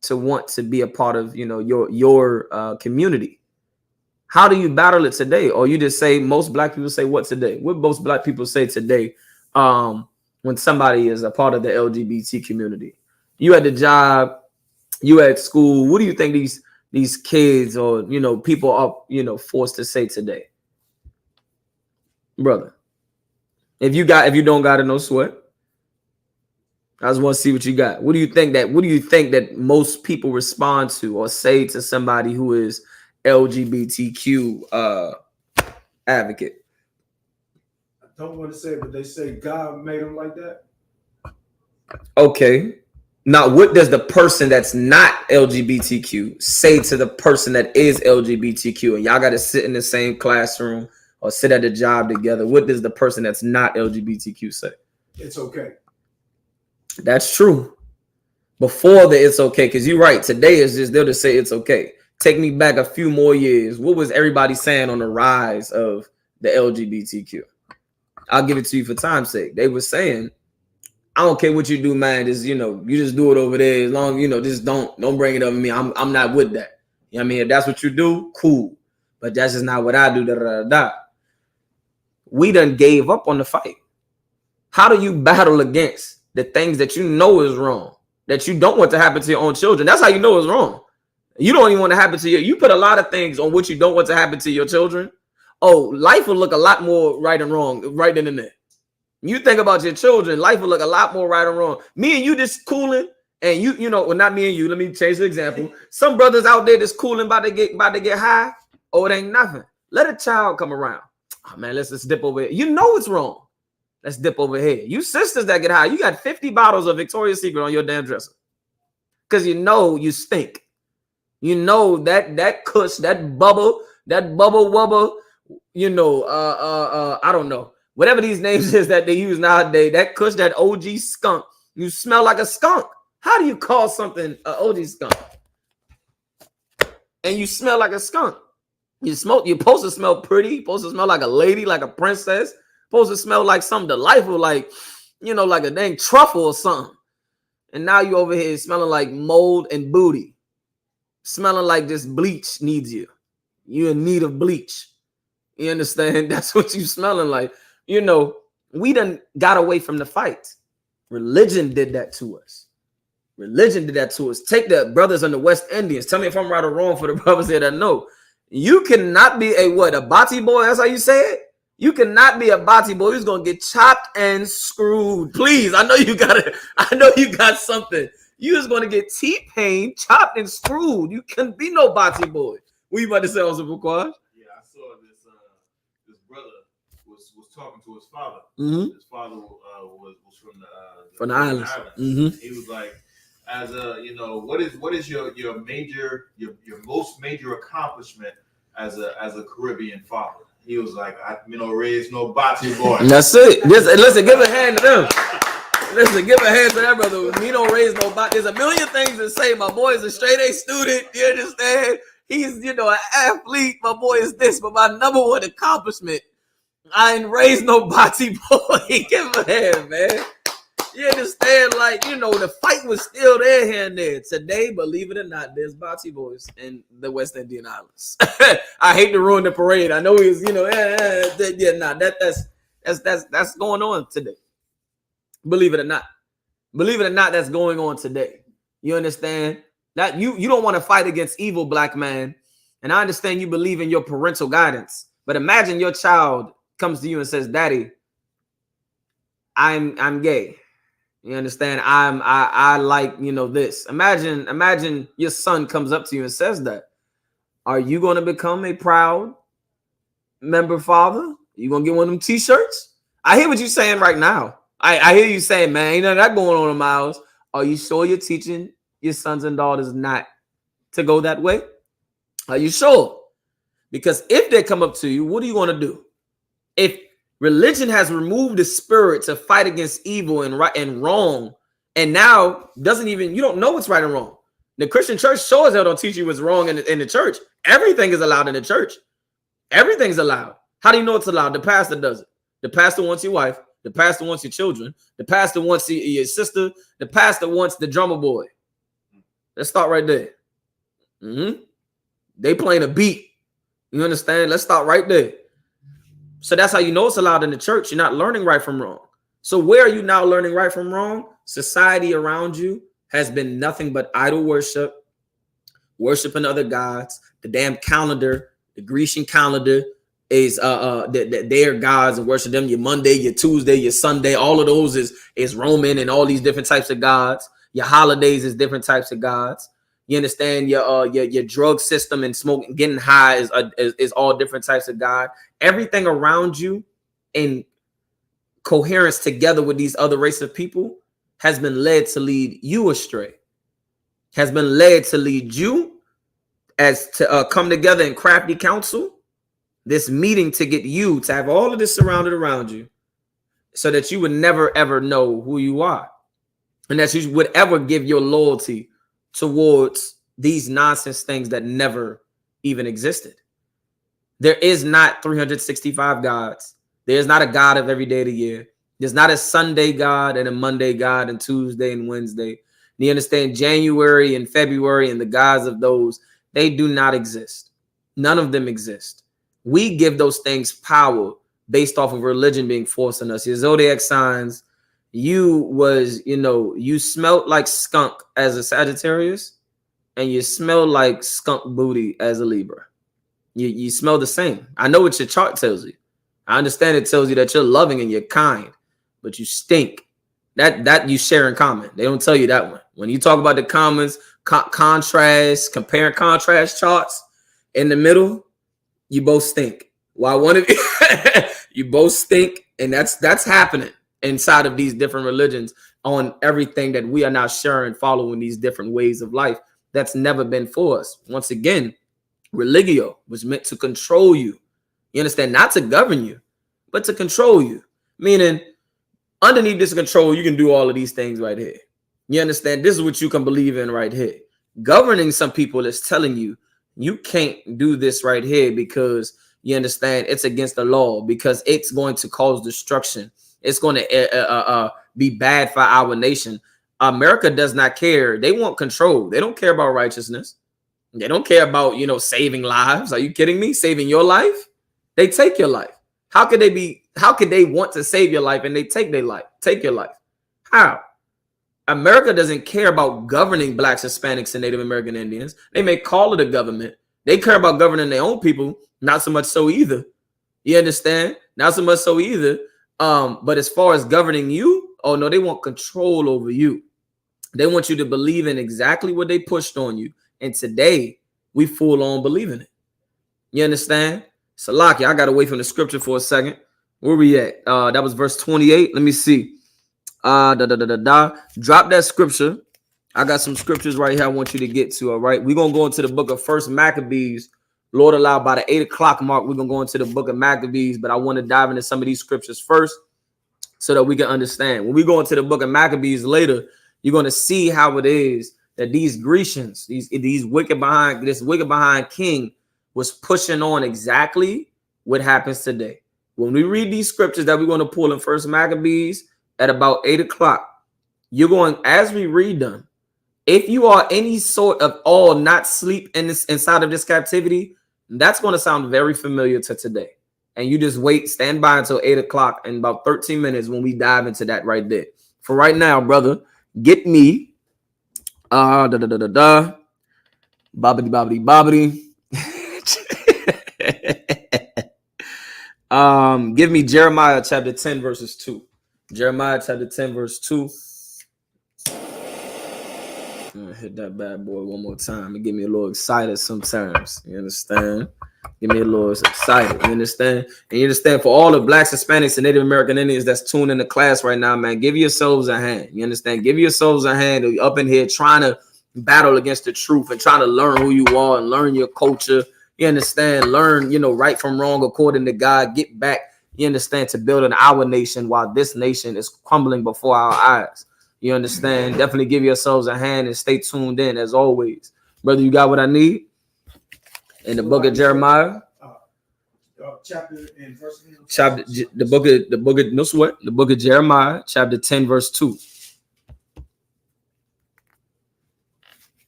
to want to be a part of, you know, your community. How do you battle it today? Or you just say, most black people say what today? What most black people say today when somebody is a part of the LGBT community? You at the job, you at school. What do you think these kids or, you know, people are, you know, forced to say today? Brother, if you don't got it, no sweat. I just want to see what you got. What do you think that most people respond to or say to somebody who is LGBTQ advocate? I don't want to say it, but they say God made them like that. Okay. Now, what does the person that's not LGBTQ say to the person that is LGBTQ? And y'all got to sit in the same classroom or sit at the job together. What does the person that's not LGBTQ say? It's okay. That's true. Before the it's okay, because you're right. Today is just they'll just say it's okay. Take me back a few more years. What was everybody saying on the rise of the LGBTQ? I'll give it to you for time's sake. They were saying, I don't care what you do, man. Just, you know, you just do it over there. As long, you know, just don't bring it up to me. I'm not with that. You know what I mean? If that's what you do, cool. But that's just not what I do. Da, da, da, da. We done gave up on the fight. How do you battle against the things that you know is wrong, that you don't want to happen to your own children? That's how you know it's wrong. You don't even want to happen to you put a lot of things on what you don't want to happen to your children. Oh, life will look a lot more right and wrong right then and there. You think about your children, life will look a lot more right and wrong. Me and you just cooling, and you know, well, not me and you. Let me change the example. Some brothers out there just cooling, about to get high. Oh, it ain't nothing. Let a child come around. Oh man, let's dip over here. You know it's wrong. Let's dip over here. You sisters that get high, you got 50 bottles of Victoria's Secret on your damn dresser. Because you know you stink. You know that kush, that bubble wubble, you know, I don't know. Whatever these names is that they use nowadays, that kush, that OG skunk. You smell like a skunk. How do you call something an OG skunk? And you smell like a skunk. You're supposed to smell pretty. You're supposed to smell like a lady, like a princess. Supposed to smell like something delightful, like, you know, like a dang truffle or something. And now you over here smelling like mold and booty. Smelling like this bleach needs you. You're in need of bleach. You understand? That's what you smelling like. You know, we done got away from the fight. Religion did that to us. Religion did that to us. Take the brothers in the West Indians. Tell me if I'm right or wrong for the brothers there that know. You cannot be a bati boy? That's how you say it? You cannot be a bati boy. You're going to get chopped and screwed. Please, I know you got it. I know you got something. You just going to get T-Pain, chopped and screwed. You can't be no bati boy. What you about to say, Osama Quad? Yeah, I saw this brother was talking to his father. Mm-hmm. His father was from the islands. Mm-hmm. He was like, as a, you know, what is your most major accomplishment as a Caribbean father? He was like, I raised no bocce boy. That's it. Listen, give a hand to them. Listen, give a hand to that brother. Me don't raise no bocce. There's a million things to say. My boy is a straight A student. You understand? He's, an athlete. My boy is this, but my number one accomplishment, I ain't raised no bocce boy. Give him a hand, man. You understand? Like, the fight was still there here and there. Today, believe it or not, there's bocce boys in the West Indian Islands. I hate to ruin the parade. I know he's, that's going on today. Believe it or not. Believe it or not, that's going on today. You understand? That you don't want to fight against evil, black man. And I understand you believe in your parental guidance. But imagine your child comes to you and says, Daddy, I'm gay. You understand? I like, this. Imagine your son comes up to you and says that. Are you going to become a proud member father? You going to get one of them t-shirts? I hear what you're saying right now. I hear you saying, man, ain't none of that going on in Miles. Are you sure you're teaching your sons and daughters not to go that way? Are you sure? Because if they come up to you, what are you going to do? If religion has removed the spirit to fight against evil and right and wrong, and now you don't know what's right and wrong. The Christian church sure as hell don't teach you what's wrong in the church. Everything is allowed in the church. Everything's allowed. How do you know it's allowed? The pastor does it. The pastor wants your wife. The pastor wants your children. The pastor wants your sister. The pastor wants the drummer boy. Let's start right there. They playing a beat. You understand? Let's start right there. So that's how you know it's allowed in the church. You're not learning right from wrong. So where are you now learning right from wrong? Society around you has been nothing but idol worship, worshiping other gods. The damn calendar, the Grecian calendar is their gods and worship them. Your Monday, your Tuesday, your Sunday, all of those is Roman and all these different types of gods. Your holidays is different types of gods. You understand? Your drug system and smoking, getting high is all different types of God. Everything around you in coherence together with these other race of people has been led to lead you astray. Has been led to lead you as to come together in crafty counsel, this meeting to get you to have all of this surrounded around you so that you would never, ever know who you are and that you would ever give your loyalty towards these nonsense things that never even existed. There is not 365 gods. There's not a God of every day of the year. There's not a Sunday God and a Monday God and Tuesday and Wednesday. You understand? January and February and the gods of those, they do not exist. None of them exist. We give those things power based off of religion being forced on us. Your zodiac signs, you smelt like skunk as a Sagittarius and you smell like skunk booty as a Libra. You smell the same. I know what your chart tells you. I understand it tells you that you're loving and you're kind, but you stink. That you share in common. They don't tell you that one. When you talk about the commons, contrast, compare and contrast charts in the middle, you both stink. While one of you, you both stink, and that's happening inside of these different religions on everything that we are now sharing, following these different ways of life. That's never been for us. Once again, Religio was meant to control you. You understand? Not to govern you, but to control you. Meaning, underneath this control, you can do all of these things right here. You understand? This is what you can believe in right here. Governing some people is telling you, you can't do this right here because you understand it's against the law, because it's going to cause destruction. It's going to be bad for our nation. America does not care. They want control. They don't care about righteousness. They don't care about, saving lives. Are you kidding me? Saving your life? They take your life. How could they want to save your life and they take their life, take your life? How? America doesn't care about governing blacks, Hispanics, and Native American Indians. They may call it a government. They care about governing their own people, not so much so either. You understand? Not so much so either. But as far as governing you, oh no, they want control over you. They want you to believe in exactly what they pushed on you. And today, we full on believe in it. You understand? Salaki, I got away from the scripture for a second. Where we at? That was verse 28. Let me see. Drop that scripture. I got some scriptures right here I want you to get to, all right? We're going to go into the book of First Maccabees. Lord allow, by the 8 o'clock mark, we're going to go into the book of Maccabees, but I want to dive into some of these scriptures first so that we can understand. When we go into the book of Maccabees later, you're going to see how it is that these Grecians, these wicked behind king was pushing on exactly what happens today. When we read these scriptures that we're going to pull in First Maccabees at about 8 o'clock, you're going, as we read them, if you are any sort of all not sleep in this inside of this captivity, that's going to sound very familiar to today. And you just wait, stand by until 8 o'clock in about 13 minutes when we dive into that right there. For right now, brother, get me bobbity bobbity. Give me Jeremiah chapter 10 verses 2. Jeremiah chapter 10 verse 2. Hit that bad boy one more time and get me a little excited sometimes. You understand? Get me a little excited. You understand? And you understand, for all the blacks, Hispanics, and Native American Indians that's tuned in the class right now, man, give yourselves a hand. You understand? Give yourselves a hand up in here trying to battle against the truth and trying to learn who you are and learn your culture. You understand? Learn, right from wrong according to God. Get back, you understand, to building our nation while this nation is crumbling before our eyes. You understand? Definitely give yourselves a hand and stay tuned in as always. Brother, you got what I need? In the book of Jeremiah. Chapter and verse. The book of Jeremiah, chapter 10, verse 2.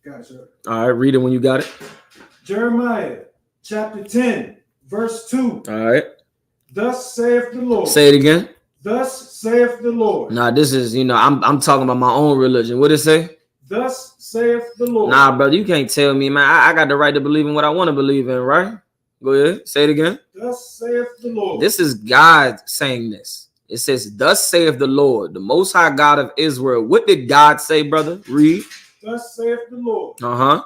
Gotcha. All right, read it when you got it. Jeremiah, chapter 10, verse 2. All right. Thus saith the Lord. Say it again. Thus saith the Lord. Nah, this is, I'm talking about my own religion. What it say? Thus saith the Lord. Nah, brother, you can't tell me, man. I got the right to believe in what I want to believe in, right? Go ahead. Say it again. Thus saith the Lord. This is God saying this. It says, thus saith the Lord, the Most High God of Israel. What did God say, brother? Read. Thus saith the Lord. Uh-huh.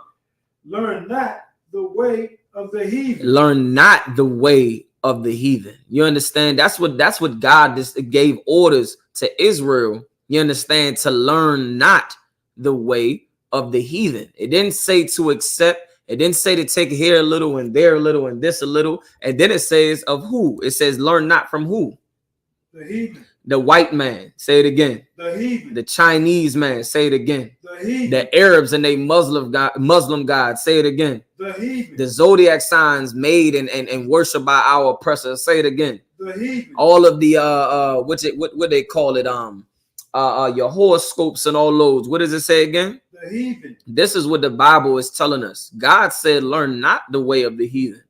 Learn not the way of the heathen. Learn not the way of the heathen. You understand? That's what God just gave orders to Israel. You understand? To learn not the way of the heathen. It didn't say to accept. It didn't say to take here a little and there a little and this a little. And then it says of who? It says learn not from who? The heathen. The white man. Say it again. The heathen. The Chinese man. Say it again. The heathen. The Arabs and they Muslim God. Say it again. The heathen. The zodiac signs made and worshiped by our oppressors. Say it again. The heathen. All of the what they call it, your horoscopes and all those. What does it say again? The heathen. This is what the Bible is telling us. God said, learn not the way of the heathen.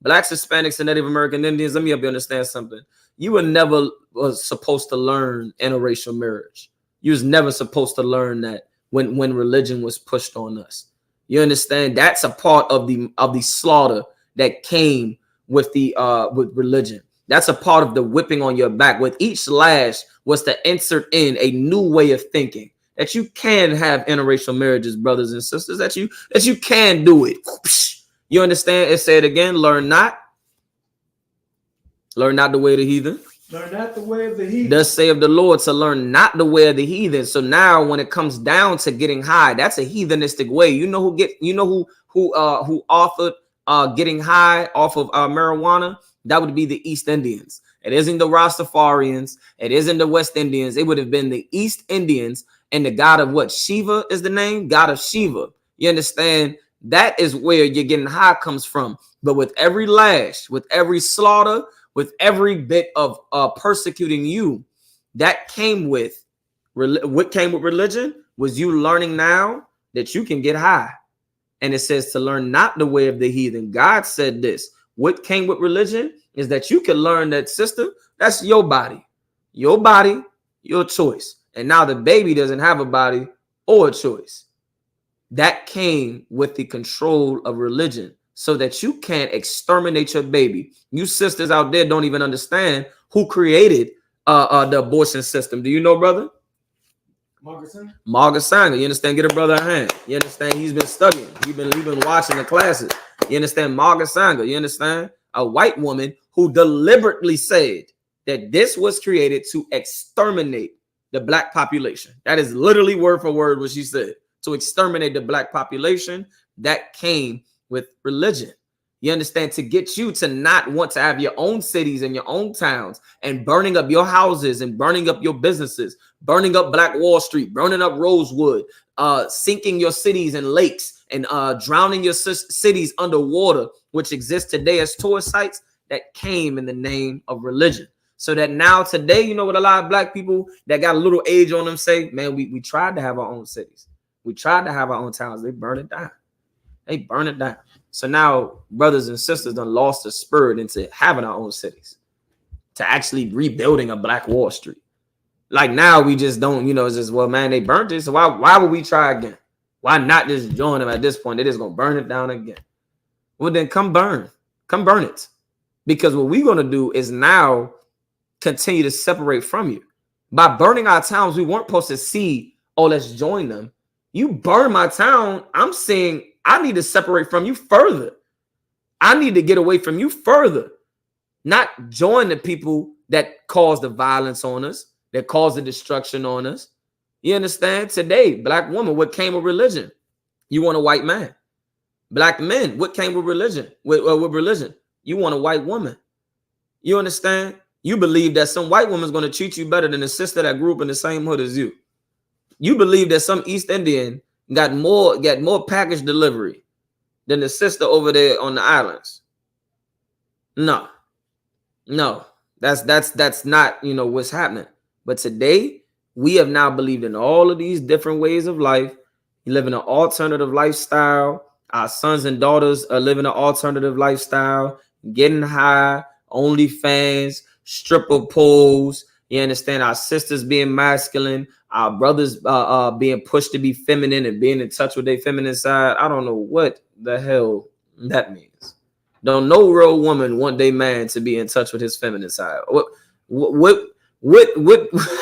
Blacks, Hispanics, and Native American Indians, let me help you understand something. You were never supposed to learn interracial marriage. You was never supposed to learn that when religion was pushed on us. You understand? That's a part of the slaughter that came with with religion. That's a part of the whipping on your back. With each lash was to insert in a new way of thinking. That you can have interracial marriages, brothers and sisters. That you can do it. You understand? It said again, learn not the way of the heathen. Learn not the way of the heathen. Thus saith the Lord, to learn not the way of the heathen. So now when it comes down to getting high, that's a heathenistic way. You know who authored getting high off of marijuana? That would be the East Indians. It isn't the Rastafarians. It isn't the West Indians. It would have been the East Indians, and the god of what? Shiva is the name? God of Shiva. You understand? That is where you're getting high comes from. But with every lash, with every slaughter, with every bit of persecuting you, that came with what came with religion was you learning now that you can get high. And it says to learn not the way of the heathen. God said this. What came with religion is that you can learn that, sister, that's your body, your choice. And now the baby doesn't have a body or a choice. That came with the control of religion so that you can't exterminate your baby. You sisters out there don't even understand who created the abortion system. Do you know, brother? Margaret Sanger. You understand? Get a brother a hand. You understand? He's been studying. He's been watching the classes. You understand? Margaret Sanger. You understand? A white woman who deliberately said that this was created to exterminate the black population. That is literally word for word what she said. to exterminate the black population, that came with religion. You understand? To get you to not want to have your own cities and your own towns, and burning up your houses and burning up your businesses, burning up Black Wall Street, burning up Rosewood, sinking your cities and lakes, and drowning your cities underwater, which exist today as tourist sites, that came in the name of religion. So that now today, you know what a lot of black people that got a little age on them say, man, we tried to have our own cities. We tried to have our own towns. They burn it down. They burn it down. So now brothers and sisters done lost the spirit into having our own cities, to actually rebuilding a Black Wall Street. Like now we just don't, you know, it's just, well, man, they burnt it. So why would we try again? Why not just join them at this point? They're just going to burn it down again. Well, then come burn it. Because what we're going to do is now continue to separate from you. By burning our towns, we weren't supposed to see, oh, let's join them. You burn my town, I'm saying I need to separate from you further. I need to get away from you further. Not join the people that cause the violence on us, that cause the destruction on us. You understand? Today, black woman, what came with religion? You want a white man. Black men, what came with religion? With religion, you want a white woman. You understand? You believe that some white woman's going to treat you better than a sister that grew up in the same hood as you. You believe that some East Indian got more package delivery than the sister over there on the islands. No, that's not, you know, what's happening. But today we have now believed in all of these different ways of life. You live in an alternative lifestyle. Our sons and daughters are living an alternative lifestyle, getting high, OnlyFans, stripper poles. You understand? Our sisters being masculine, our brothers being pushed to be feminine and being in touch with their feminine side. I don't know what the hell that means. Don't no real woman want their man to be in touch with his feminine side. What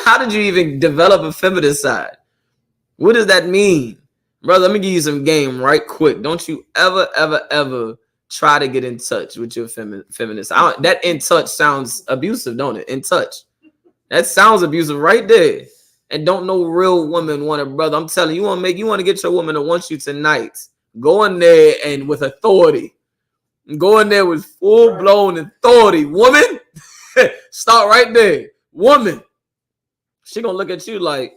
how did you even develop a feminine side? What does that mean? Brother, let me give you some game right quick. Don't you ever try to get in touch with your feminist. That in touch sounds abusive, don't it? In touch. That sounds abusive right there. And don't no real woman want a brother. I'm telling you, you want to get your woman to want you tonight. Go in there and with authority. Go in there with full-blown authority. Woman, start right there. Woman. She gonna look at you like,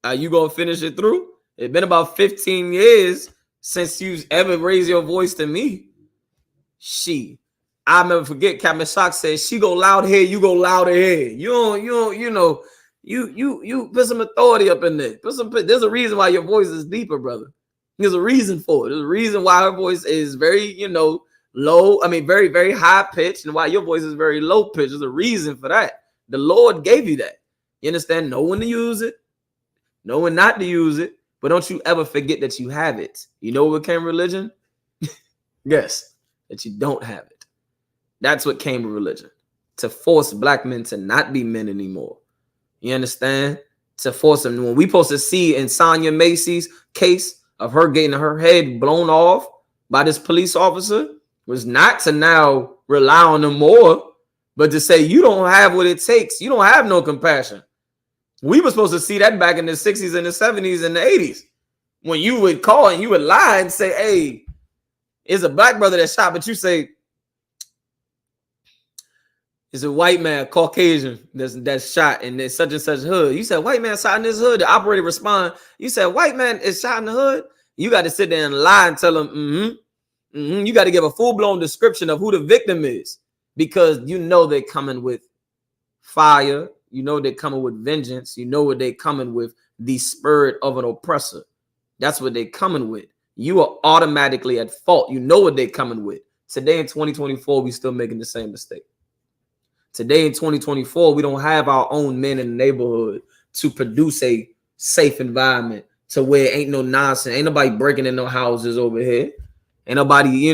are you gonna finish it through? It's been about 15 years since you ever raised your voice to me. I'll never forget, Captain Shock said, she go loud here, you go louder here. You put some authority up in there. There's a reason why your voice is deeper, brother. There's a reason for it. There's a reason why her voice is very, low. I mean, very, very high pitched, and why your voice is very low pitched. There's a reason for that. The Lord gave you that. You understand? Know when to use it, know when not to use it. But don't you ever forget that you have it. You know what became religion? Yes, that you don't have it. That's what came with religion. To force black men to not be men anymore. You understand? To force them. When we supposed to see in Sonya Macy's case of her getting her head blown off by this police officer, was not to now rely on them more, but to say you don't have what it takes. You don't have no compassion. We were supposed to see that back in the 60s and the 70s and the 80s, when you would call and you would lie and say, hey, it's a black brother that shot, but you say, it's a white man, Caucasian, that's shot in this such and such hood. You said, white man shot in this hood. The operator respond, you said, white man is shot in the hood. You got to sit there and lie and tell them, You got to give a full-blown description of who the victim is, because you know they're coming with fire. You know they're coming with vengeance. You know what they're coming with, the spirit of an oppressor. That's what they're coming with. You are automatically at fault. You know what they're coming with. Today in 2024, we still making the same mistake. Today in 2024, we don't have our own men in the neighborhood to produce a safe environment to where ain't no nonsense. Ain't nobody breaking in no houses over here. Ain't nobody,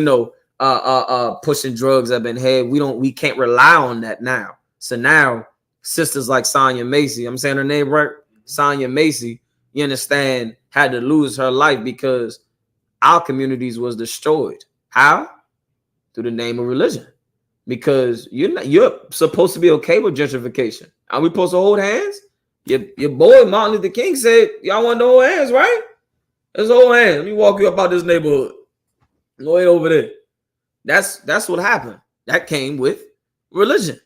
pushing drugs up in here. We can't rely on that now. So now, sisters like Sonya Macy, I'm saying her name right? Sonya Macy, you understand, had to lose her life because our communities was destroyed. How? Through the name of religion. Because you're supposed to be okay with gentrification. Are we supposed to hold hands? Your boy Martin Luther King said, y'all want to hold hands, right? Let's hold hands. Let me walk you about this neighborhood. Go ahead over there. That's what happened. That came with religion.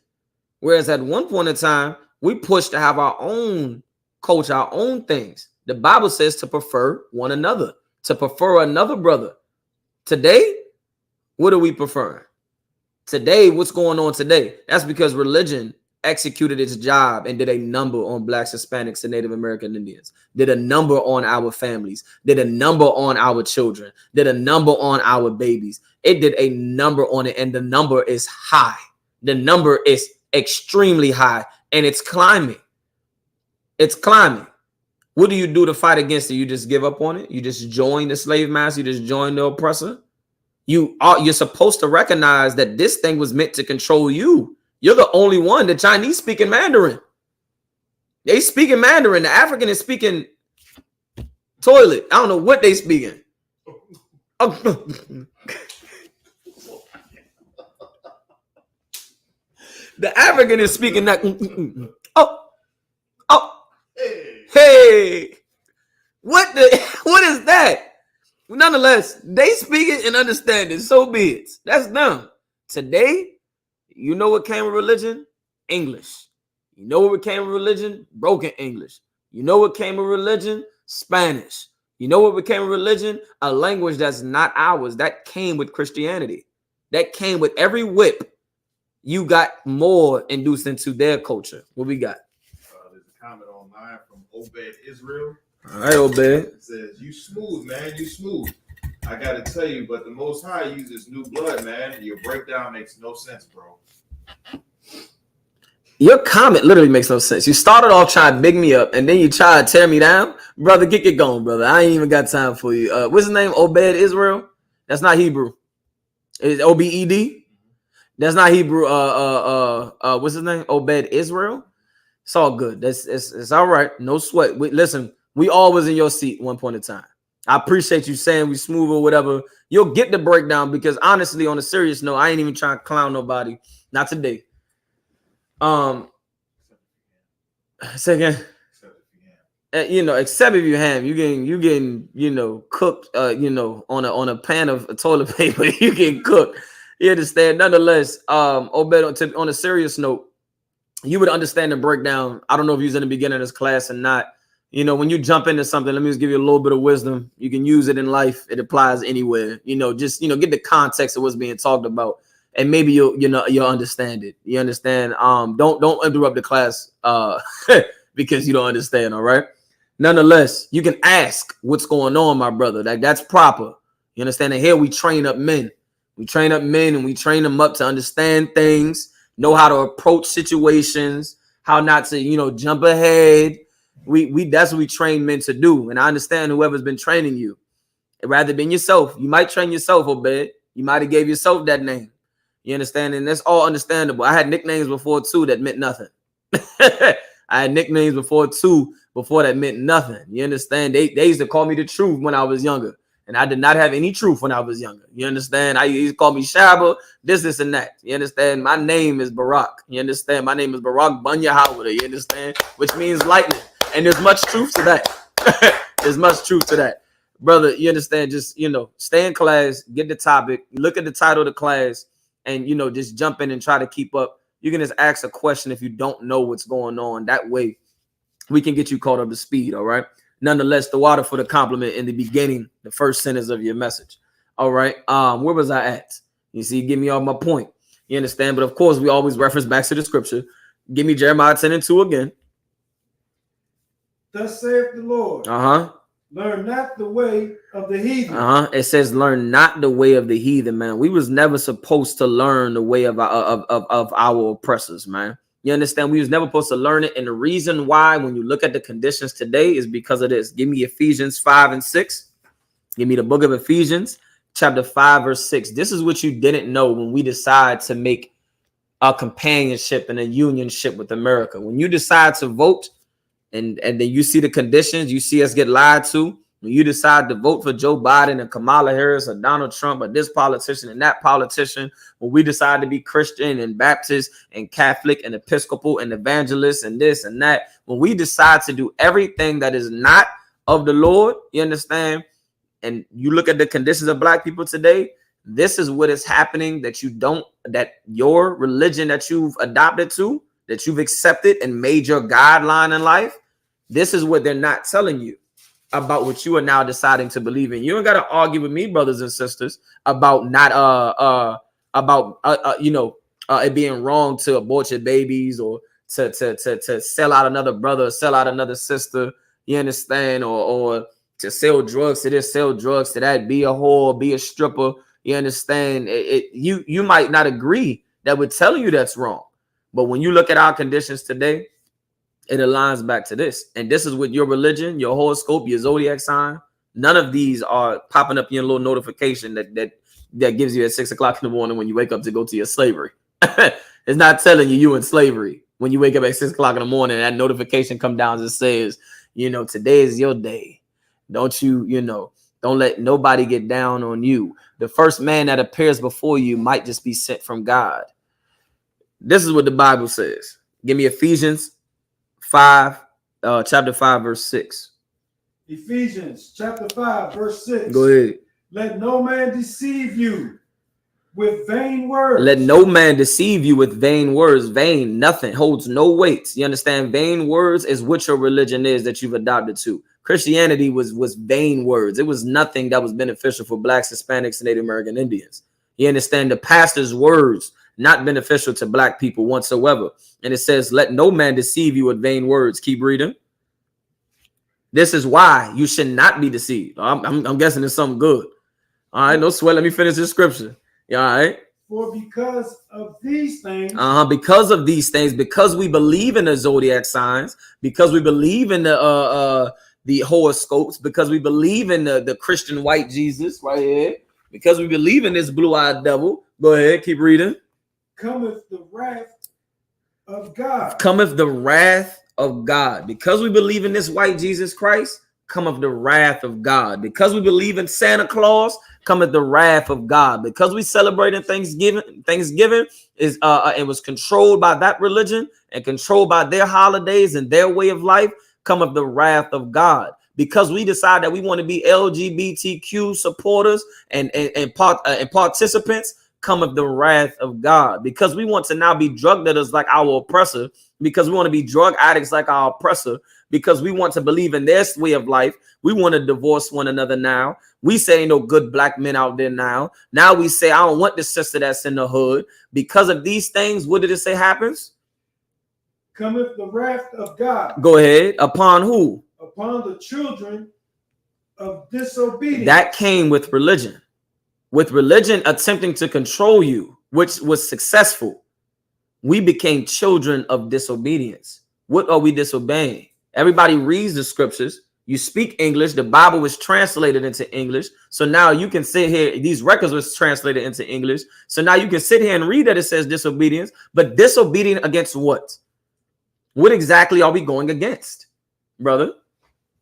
Whereas at one point in time, we pushed to have our own culture, our own things. The Bible says to prefer one another, to prefer another brother. Today, what are we preferring? Today, what's going on today? That's because religion executed its job and did a number on Blacks, Hispanics, and Native American Indians, did a number on our families, did a number on our children, did a number on our babies. It did a number on it, and the number is high. The number is extremely high, and it's climbing. It's climbing. What do you do to fight against it? You just give up on it? You just join the slave master? You just join the oppressor? You're supposed to recognize that this thing was meant to control you. You're the only one. The Chinese speaking Mandarin. They speaking Mandarin. The African is speaking toilet. I don't know what they speaking. The African is speaking that. Hey. What is that? Nonetheless, they speak it and understand it. So be it. That's them. Today, you know what came with religion? English. You know what came with religion? Broken English. You know what came with religion? Spanish. You know what became with religion? A language that's not ours. That came with Christianity. That came with every whip. You got more induced into their culture. What we got? There's a comment online from Obed Israel. All right, Obed. It says, you smooth, man. You smooth. I got to tell you, but the Most High uses new blood, man. Your breakdown makes no sense, bro. Your comment literally makes no sense. You started off trying to big me up, and then you try to tear me down. Brother, get going, brother. I ain't even got time for you. What's his name? Obed Israel? That's not Hebrew. It's Obed. That's not Hebrew. What's his name? Obed Israel? It's all good. It's all right. No sweat. Listen, we all was in your seat at one point in time. I appreciate you saying we smooth or whatever. You'll get the breakdown because honestly, on a serious note, I ain't even trying to clown nobody. Not today. Say again. Except if you ham, you getting cooked, on a pan of toilet paper. You get cooked. You understand? Nonetheless, Obed, on a serious note, you would understand the breakdown. I don't know if you was in the beginning of this class or not. When you jump into something, let me just give you a little bit of wisdom. You can use it in life. It applies anywhere. Just get the context of what's being talked about, and maybe you'll understand it. You understand? Don't interrupt the class because you don't understand. All right. Nonetheless, you can ask what's going on, my brother. That's proper. You understand? And here we train up men. We train up men and we train them up to understand things, know how to approach situations, how not to jump ahead. That's what we train men to do. And I understand whoever's been training you, rather than yourself. You might train yourself, Obed. You might have gave yourself that name. You understand? And that's all understandable. I had nicknames before too that meant nothing. I had nicknames before that meant nothing. You understand? They used to call me the truth when I was younger. And I did not have any truth when I was younger. You understand? I used to call me Shaba, this and that. You understand? My name is Barak. You understand? My name is Barak Bunya Howard. You understand? Which means lightning. And there's much truth to that. There's much truth to that. Brother, you understand? Just, stay in class, get the topic, look at the title of the class, and, just jump in and try to keep up. You can just ask a question if you don't know what's going on. That way, we can get you caught up to speed, all right? Nonetheless, the water for the compliment in the beginning, the first sentence of your message. All right. Where was I at? You see, give me all my point. You understand? But of course, we always reference back to the scripture. Give me Jeremiah 10:2 again. Thus saith the Lord. Learn not the way of the heathen. It says, learn not the way of the heathen, man. We was never supposed to learn the way of our oppressors, man. You understand? We was never supposed to learn it. And the reason why, when you look at the conditions today, is because of this. Give me Ephesians 5 and 6. Give me the book of Ephesians, chapter 5, verse 6. This is what you didn't know when we decide to make a companionship and a unionship with America. When you decide to vote and then you see the conditions, you see us get lied to, When you decide to vote for Joe Biden and Kamala Harris or Donald Trump or this politician and that politician, when we decide to be Christian and Baptist and Catholic and Episcopal and evangelist and this and that, when we decide to do everything that is not of the Lord, you understand? And you look at the conditions of black people today, this is what is happening, that your religion that you've adopted to, that you've accepted and made your guideline in life, this is what they're not telling you about what you are now deciding to believe in. You don't got to argue with me, brothers and sisters, about it being wrong to abort your babies or to sell out another brother, sell out another sister, you understand, or to sell drugs to this, sell drugs to that, be a whore, be a stripper. You understand? You might not agree that we're telling you that's wrong. But when you look at our conditions today, it aligns back to this. And this is with your religion, your horoscope, your zodiac sign. None of these are popping up in your little notification that gives you at 6 o'clock in the morning when you wake up to go to your slavery. It's not telling you in slavery. When you wake up at 6 o'clock in the morning, that notification come down and says, today is your day. Don't let nobody get down on you. The first man that appears before you might just be sent from God. This is what the Bible says. Give me Ephesians 5, chapter 5, verse 6. Ephesians chapter 5, verse 6. Go ahead. Let no man deceive you with vain words. Let no man deceive you with vain words. Vain, nothing, holds no weight. You understand? Vain words is what your religion is that you've adopted to. Christianity was vain words. It was nothing that was beneficial for blacks, Hispanics, and Native American Indians. You understand? The pastor's words, not beneficial to black people whatsoever. And it says, let no man deceive you with vain words. Keep reading. This is why you should not be deceived. I'm guessing it's something good. All right, no sweat. Let me finish this scripture. Yeah, all right. For because of these things. Because of these things, because we believe in the zodiac signs, because we believe in the horoscopes, because we believe in the Christian white Jesus right here, because we believe in this blue-eyed devil. Go ahead, keep reading. Cometh the wrath of God. Cometh the wrath of God. Because we believe in this white Jesus Christ, cometh the wrath of God. Because we believe in Santa Claus, cometh the wrath of God. Because we celebrate in Thanksgiving is it was controlled by that religion and controlled by their holidays and their way of life, cometh the wrath of God. Because we decide that we want to be LGBTQ supporters and participants, cometh the wrath of God. Because we want to now be drug dealers like our oppressor, because we want to be drug addicts like our oppressor, because we want to believe in their way of life. We want to divorce one another now. We say ain't no good black men out there now. Now we say, I don't want the sister that's in the hood. Because of these things, what did it say happens? Cometh the wrath of God. Go ahead. Upon who? Upon the children of disobedience. That came with religion. With religion attempting to control you, which was successful. We became children of disobedience. What are we disobeying? Everybody reads the scriptures. You speak English. The Bible was translated into English. So now you can sit here. These records was translated into English. So now you can sit here and read that it says disobedience. But disobedient against what? What exactly are we going against, brother?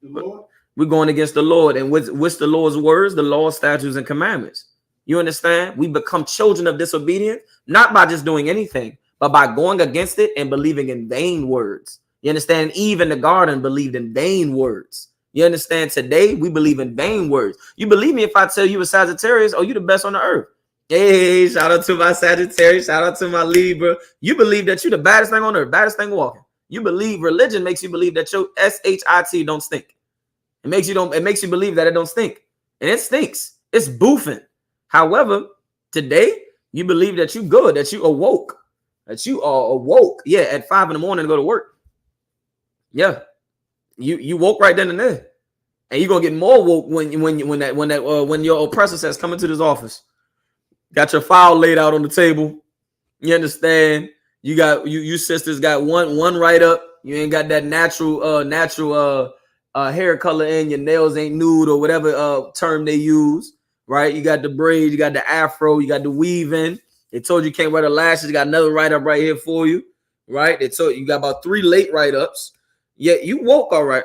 The Lord. We're going against the Lord. And what's the Lord's words? The law, statutes, and commandments. You understand? We become children of disobedience, not by just doing anything, but by going against it and believing in vain words. You understand? Eve in the garden believed in vain words. You understand? Today, we believe in vain words. You believe me if I tell you a Sagittarius, oh, you the best on the earth. Hey, shout out to my Sagittarius. Shout out to my Libra. You believe that you're the baddest thing on earth, baddest thing walking. You believe religion makes you believe that your SHIT don't stink. It makes you believe that it don't stink. And it stinks. It's boofing. However, today you believe that you good, that you awoke, that you are awoke. Yeah, at 5 a.m. to go to work. Yeah, you woke right then and there, and you're gonna get more woke when your oppressor says come into this office. Got your file laid out on the table. You understand? You got you sisters got one right up. You ain't got that natural hair color in. Your nails ain't nude or whatever term they use. Right? You got the braids, you got the afro, you got the weave in. They told you can't wear the lashes. You got another write-up right here for you. Right? They told you got about 3 late write-ups. Yeah, you woke all right.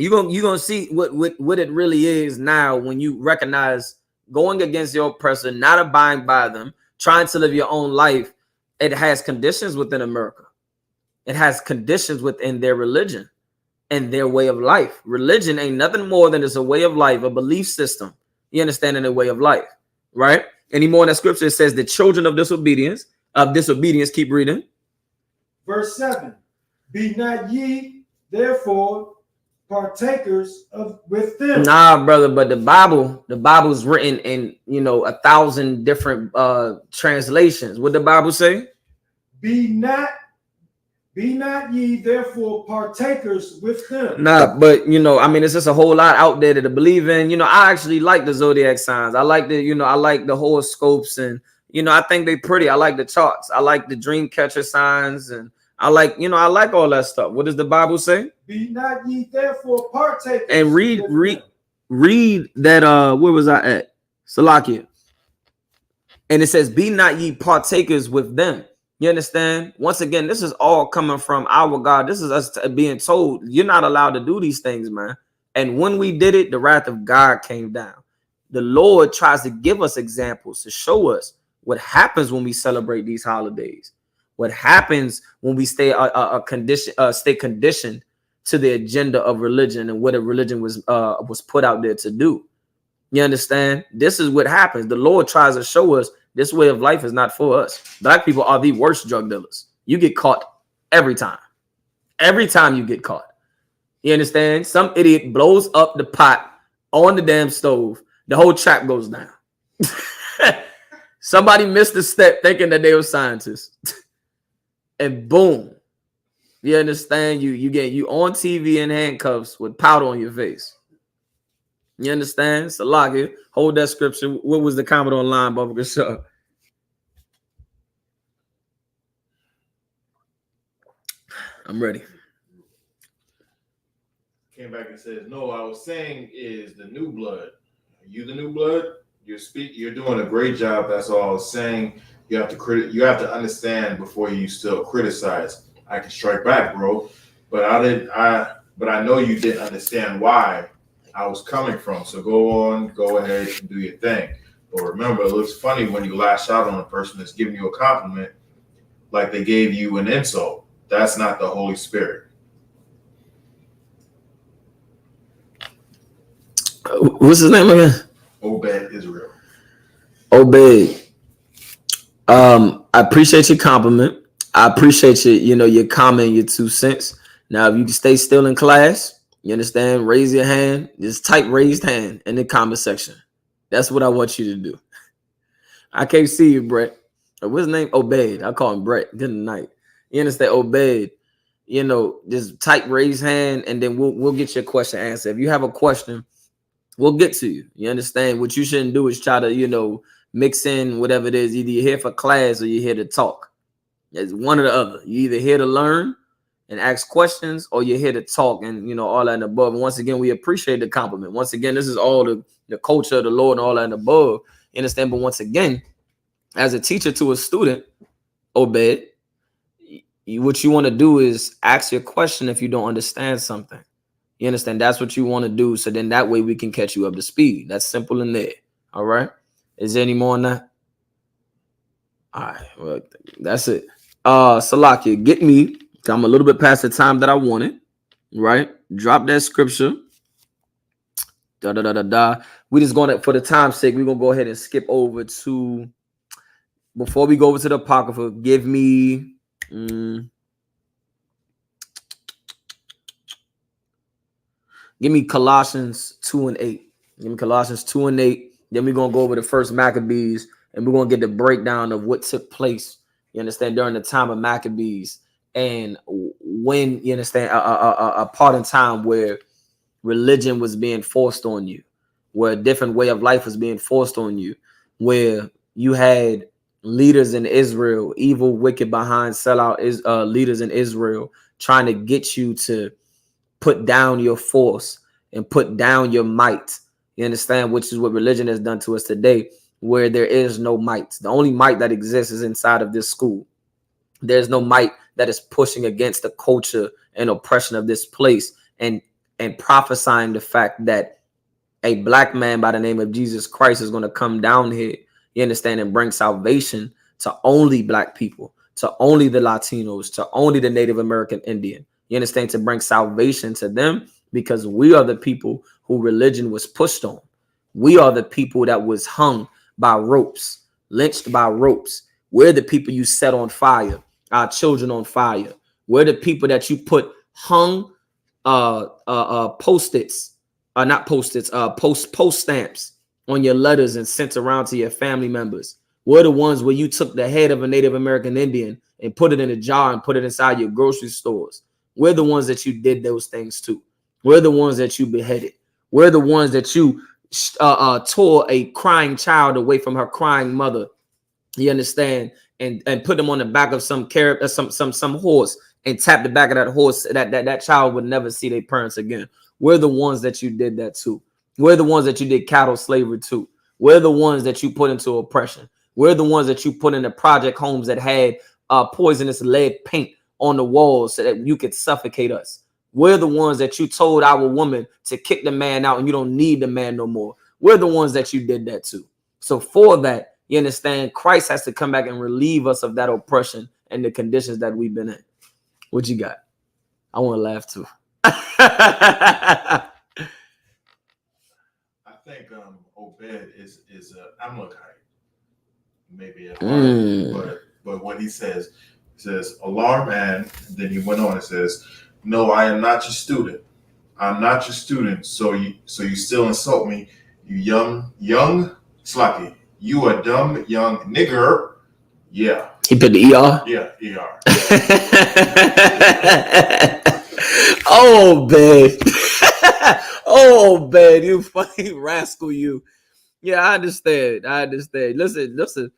you're gonna see what it really is now when you recognize going against your oppressor, not abiding by them, trying to live your own life. It has conditions within America. It has conditions within their religion and their way of life. Religion ain't nothing more than it's a way of life, a belief system. You understand, in a way of life, right? Anymore in that scripture, it says the children of disobedience, keep reading. Verse 7. Be not ye therefore partakers of with them. Nah, brother, but the Bible's written in 1,000 different translations. What the Bible say? Be not ye therefore partakers with them. Nah, but it's just a whole lot out there to believe in. I actually like the zodiac signs. I like I like the horoscopes, and I think they pretty. I like the charts. I like the dream catcher signs, and I like all that stuff. What does the Bible say? Be not ye therefore partakers. And read that. Where was I at? Salakia. And it says, "Be not ye partakers with them." You understand? Once again, this is all coming from our God. This is us being told you're not allowed to do these things, man. And when we did it, the wrath of God came down. The Lord tries to give us examples to show us what happens when we celebrate these holidays. What happens when we stay conditioned to the agenda of religion and what a religion was put out there to do. You understand? This is what happens. The Lord tries to show us this way of life is not for us. Black people are the worst drug dealers. You get caught every time. Every time you get caught. You understand? Some idiot blows up the pot on the damn stove. The whole trap goes down. Somebody missed a step thinking that they were scientists. And boom. You understand? You on TV in handcuffs with powder on your face. You understand? Salakia, hold that scripture. What was the comment online, Bubba Shaw? I'm ready. Came back and says, "No, I was saying is the new blood. Are you the new blood? You're doing a great job. That's all I was saying. You have to understand before you still criticize. I can strike back, bro. But I know you didn't understand why I was coming from. So go ahead and do your thing. But remember, it looks funny when you lash out on a person that's giving you a compliment like they gave you an insult. That's not the Holy Spirit." What's his name again? Obed Israel. Obed. I appreciate your compliment. I appreciate your comment, your 2 cents. Now, if you can stay still in class, you understand, raise your hand. Just type raised hand in the comment section. That's what I want you to do. I can't see you, Brett. What's his name? Obed. I call him Brett. Good night. You understand? Obed. Just type raised hand, and then we'll get your question answered. If you have a question, we'll get to you. You understand? What you shouldn't do is try to, mix in whatever it is. Either you're here for class or you're here to talk. It's one or the other. You're either here to learn and ask questions, or you're here to talk and, all that and above. And once again, we appreciate the compliment. Once again, this is all the culture of the Lord and all that and above. You understand? But once again, as a teacher to a student, Obed, what you want to do is ask your question if you don't understand something. You understand? That's what you want to do. So then that way we can catch you up to speed. That's simple in there. All right. Is there any more on that? All right. Well, that's it. Salakia, get me. I'm a little bit past the time that I wanted. Right. Drop that scripture. We just going to, for the time's sake, we're going to go ahead and skip over to, before we go over to the Apocrypha, give me, Colossians 2:8. Give me Colossians 2:8. Then we're going to go over the first Maccabees, and we're going to get the breakdown of what took place, you understand, during the time of Maccabees, and when, you understand, a part in time where religion was being forced on you, where a different way of life was being forced on you, where you had leaders in Israel, evil, wicked, behind sellout leaders in Israel, trying to get you to put down your force and put down your might. You understand? Which is what religion has done to us today, where there is no might. The only might that exists is inside of this school. There's no might that is pushing against the culture and oppression of this place and and prophesying the fact that a black man by the name of Jesus Christ is going to come down here, you understand, and bring salvation to only black people, to only the Latinos, to only the Native American Indian. You understand, to bring salvation to them, because we are the people who religion was pushed on. We are the people that was hung by ropes, lynched by ropes. We're the people you set on fire, our children on fire. We're the people that you put hung post-its, not post-its, post stamps on your letters and sent around to your family members. We're the ones where you took the head of a Native American Indian and put it in a jar and put it inside your grocery stores. We're the ones that you did those things to. We're the ones that you beheaded. We're the ones that you tore a crying child away from her crying mother. You understand? And put them on the back of some horse and tap the back of that horse. That child would never see their parents again. We're the ones that you did that to. We're the ones that you did cattle slavery to. We're the ones that you put into oppression. We're the ones that you put in the project homes that had poisonous lead paint on the walls so that you could suffocate us. We're the ones that you told our woman to kick the man out and you don't need the man no more. We're the ones that you did that to. So for that, you understand, Christ has to come back and relieve us of that oppression and the conditions that we've been in. What you got? I want to laugh too. I think Obed is an Amalekite, maybe at heart, but what he says alarm, and then he went on and says, "No, I am not your student. I'm not your student. So you still insult me, you young slacky. You a dumb young nigger." Yeah. He put the ER? Yeah, ER. Oh, babe. Oh, babe, you funny rascal, you. Yeah, I understand. Listen.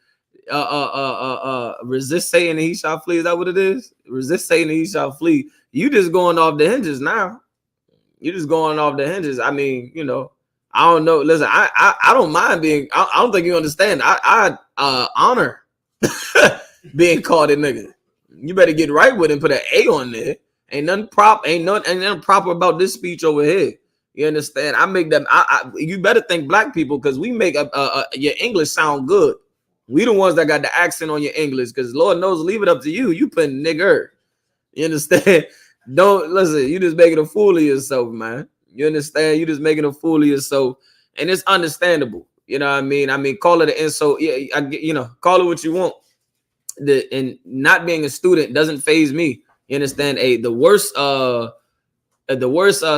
Resist Satan and he shall flee. Is that what it is? Resist Satan and he shall flee. You just going off the hinges now. You just going off the hinges. I mean, you know, I don't know. Listen, I don't mind being. I don't think you understand. I honor being called a nigga. You better get right with it and put an A on there. Ain't nothing proper about this speech over here. You understand? I make them. You better thank black people because we make your English sound good. We the ones that got the accent on your English because Lord knows, leave it up to you. You put nigger. You understand? Don't listen. You just making a fool of yourself, man. You understand? You just making a fool of yourself, and it's understandable. You know what I mean? Call it an insult. Yeah, call it what you want. And not being a student doesn't faze me. You understand? The worst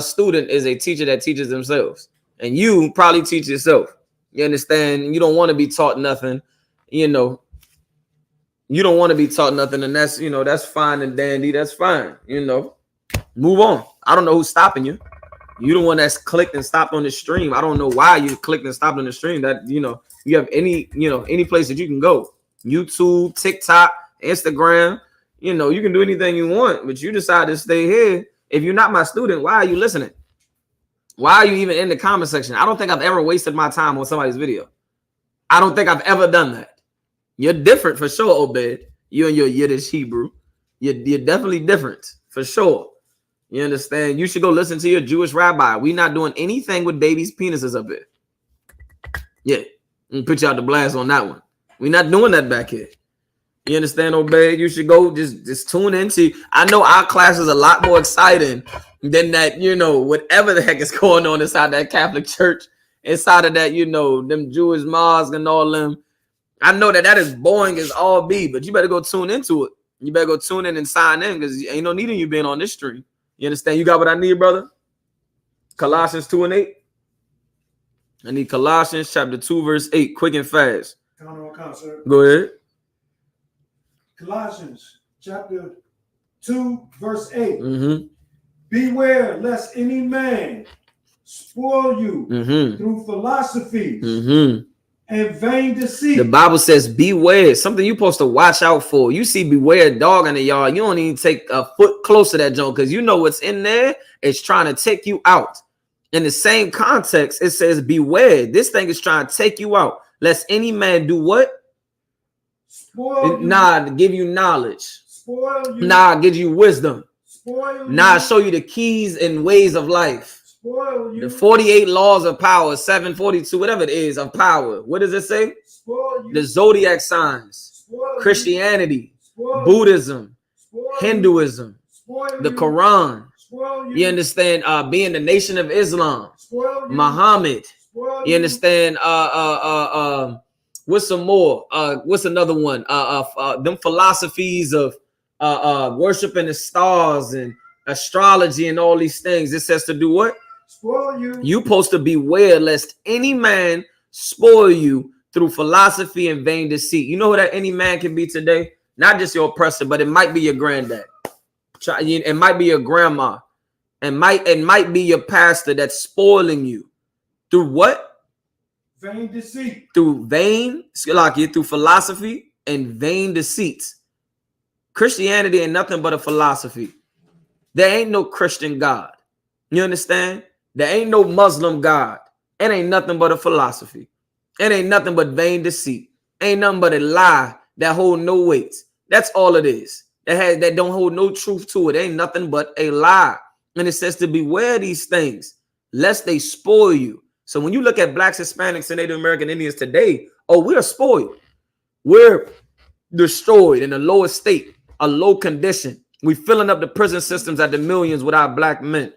student is a teacher that teaches themselves, and you probably teach yourself. You understand? You don't want to be taught nothing. You don't want to be taught nothing, and that's fine and dandy. That's fine. Move on. I don't know who's stopping you. You the one that's clicked and stopped on the stream. I don't know why you clicked and stopped on the stream. That you have any place that you can go. YouTube, TikTok, Instagram. You can do anything you want, but you decide to stay here. If you're not my student, why are you listening? Why are you even in the comment section? I don't think I've ever wasted my time on somebody's video. I don't think I've ever done that. You're different for sure, Obed. You and your Yiddish Hebrew. You're definitely different for sure. You understand? You should go listen to your Jewish rabbi. We're not doing anything with babies' penises up here. Yeah. Put you out the blast on that one. We're not doing that back here. You understand, Obed? You should go just tune into. I know our class is a lot more exciting than that, whatever the heck is going on inside that Catholic church, inside of that, them Jewish mosques and all them. I know that is boring as all be, but you better go tune into it. You better go tune in and sign in because ain't no need of you being on this stream. You understand? You got what I need, brother? Colossians 2:8. I need Colossians chapter 2, verse 8. Quick and fast. Count, sir. Go ahead. Colossians chapter 2, verse 8. Mm-hmm. Beware lest any man spoil you through philosophies and vain deceit. The Bible says beware. Something you're supposed to watch out for. You see beware a dog in the yard. You don't even take a foot close to that junk because you know what's in there. It's trying to take you out. In the same context, it says beware. This thing is trying to take you out. Lest any man do what? Spoil you. Nah, give you knowledge. Spoil you. Nah, give you wisdom. Spoil Now I you. show you the keys and ways of life. Spoil you. The 48 laws of power, 742, whatever it is, of power. What does it say? Spoil you. The zodiac signs, Spoil Christianity, Spoil Buddhism, Spoil Hinduism, Spoil the you. Quran. Spoil You understand? Being the nation of Islam, Spoil you. Muhammad. Spoil You understand? What's some more? What's another one? Them philosophies of worshiping the stars and astrology and all these things. It says to do what? Spoil you. You supposed to beware lest any man spoil you through philosophy and vain deceit. You know who that any man can be today? Not just your oppressor, but it might be your granddad. It might be your grandma. And might be your pastor that's spoiling you. Through what? Vain deceit. Through through philosophy and vain deceits. Christianity ain't nothing but a philosophy. There ain't no Christian God. You understand? There ain't no Muslim God. It ain't nothing but a philosophy. It ain't nothing but vain deceit. Ain't nothing but a lie that hold no weight. That's all it is. That don't hold no truth to it. Ain't nothing but a lie. And it says to beware these things, lest they spoil you. So when you look at blacks, Hispanics, and Native American Indians today, oh, we are spoiled. We're destroyed in a lower state, a low condition. We filling up the prison systems at the millions with our black men.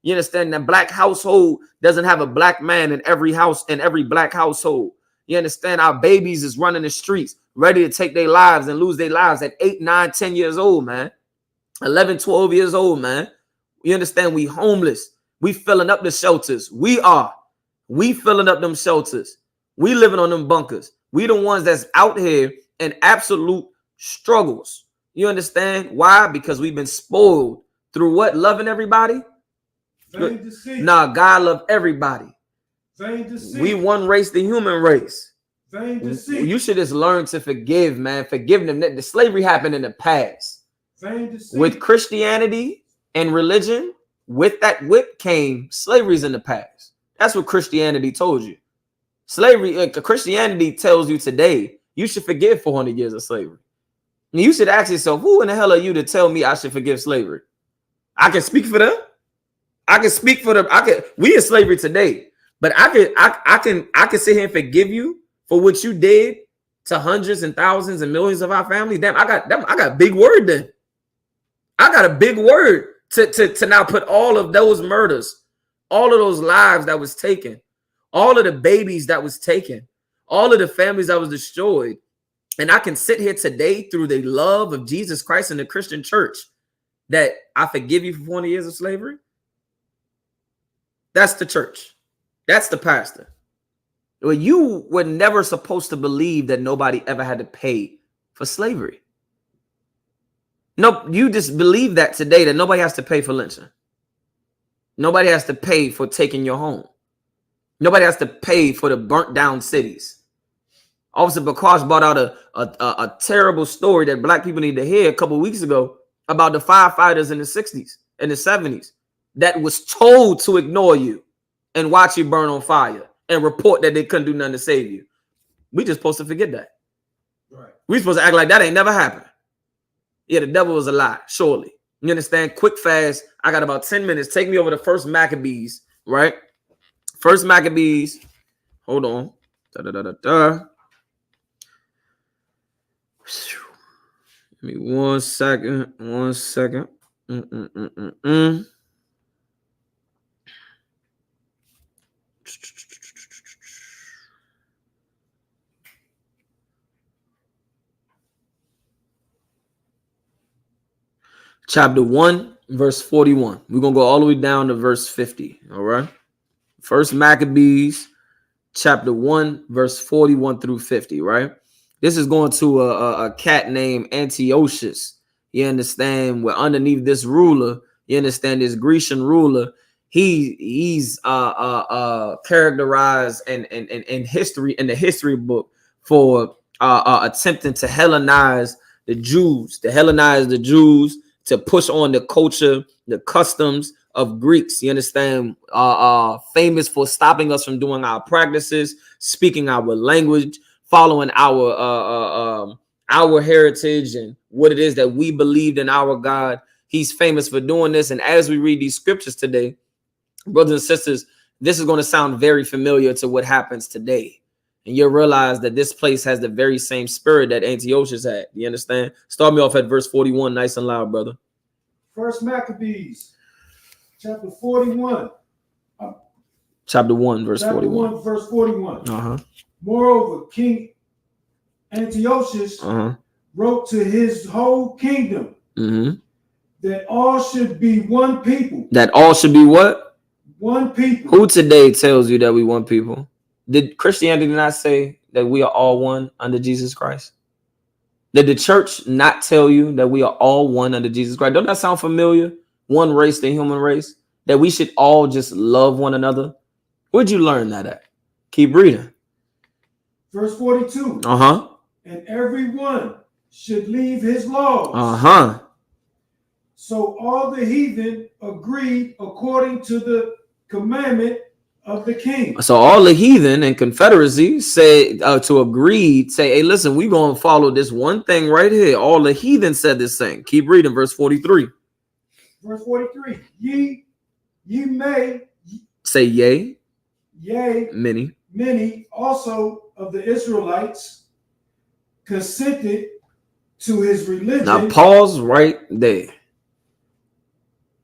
You understand that black household doesn't have a black man in every house, in every black household. You understand our babies is running the streets, ready to take their lives and lose their lives at 8, 9, 10 years old, man. 11, 12 years old, man. You understand? We homeless. We filling up the shelters. We filling up them shelters. We living on them bunkers. We the ones that's out here in absolute struggles. You understand? Why? Because we've been spoiled through what? Loving everybody? Vain deceit. Nah, God love everybody. Vain deceit. We one race, the human race. Vain deceit. You should just learn to forgive, man. Forgive them. The slavery happened in the past. Vain deceit. With Christianity and religion, with that whip came slavery's in the past. That's what Christianity told you. Slavery, Christianity tells you today, you should forgive 400 years of slavery. And you should ask yourself, who in the hell are you to tell me I should forgive slavery? I can speak for them. I can speak for them. We in slavery today, but I can sit here and forgive you for what you did to hundreds and thousands and millions of our family. Damn, I got a big word then. I got a big word to now put all of those murders, all of those lives that was taken, all of the babies that was taken, all of the families that was destroyed. And I can sit here today through the love of Jesus Christ and the Christian church that I forgive you for 20 years of slavery. That's the church. That's the pastor. Well, you were never supposed to believe that nobody ever had to pay for slavery. No, you just believe that today, that nobody has to pay for lynching. Nobody has to pay for taking your home. Nobody has to pay for the burnt down cities. Officer Bakash brought out a terrible story that black people need to hear a couple of weeks ago about the firefighters in the 60s and the 70s that was told to ignore you and watch you burn on fire and report that they couldn't do nothing to save you. We just supposed to forget that. Right. We supposed to act like that ain't never happened. Yeah, the devil was a lie, surely. You understand? Quick, fast. I got about 10 minutes. Take me over to First Maccabees, right? First Maccabees. Hold on. Give me 1 second. 1 second. Chapter 1, verse 41. We're going to go all the way down to verse 50. All right. First Maccabees, chapter 1, verse 41 through 50. Right. This is going to a cat named Antiochus. You understand? Where underneath this ruler, you understand this Grecian ruler, he's characterized in history, in the history book, for attempting to Hellenize the Jews, to push on the culture, the customs of Greeks. You understand? Famous for stopping us from doing our practices, speaking our language, following our heritage and what it is that we believed in our God. He's famous for doing this. And as we read these scriptures today, brothers and sisters, this is going to sound very familiar to what happens today. And you'll realize that this place has the very same spirit that Antiochus had. You understand? Start me off at verse 41, nice and loud, brother. First Maccabees, chapter 41. Chapter 1, verse 41. 1, verse 41. Moreover, King Antiochus wrote to his whole kingdom that all should be one people. That all should be what? One people. Who today tells you that we one people? Did Christianity not say that we are all one under Jesus Christ? Did the church not tell you that we are all one under Jesus Christ? Don't that sound familiar? One race, the human race, that we should all just love one another. Where'd you learn that at? Keep reading. Verse 42. And everyone should leave his laws. So all the heathen agreed according to the commandment of the king. So all the heathen and confederacy say to agree, say, hey, listen, we're going to follow this one thing right here. All the heathen said this thing. Keep reading, verse 43. Verse 43. Ye may say yea. Yea, many also of the Israelites consented to his religion. Now pause right there.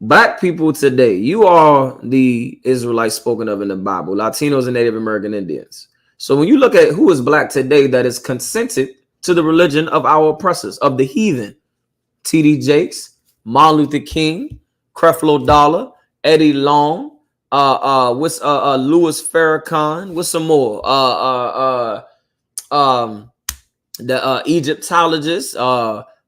Black people today, you are the Israelites spoken of in the Bible, Latinos and Native American Indians. So when you look at who is black today that is consented to the religion of our oppressors, of the heathen, T.D. Jakes, Martin Luther King, Creflo Dollar, Eddie Long, what's Louis Farrakhan, what's some more? The Egyptologist,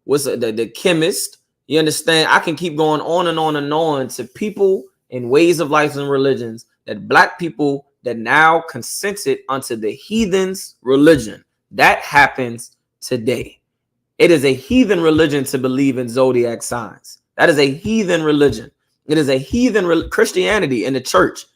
what's the chemist. You understand? I can keep going on and on and on to people and ways of life and religions that black people that now consented unto the heathen's religion. That happens today. It is a heathen religion to believe in zodiac signs. That is a heathen religion. It is a heathen Christianity in the church.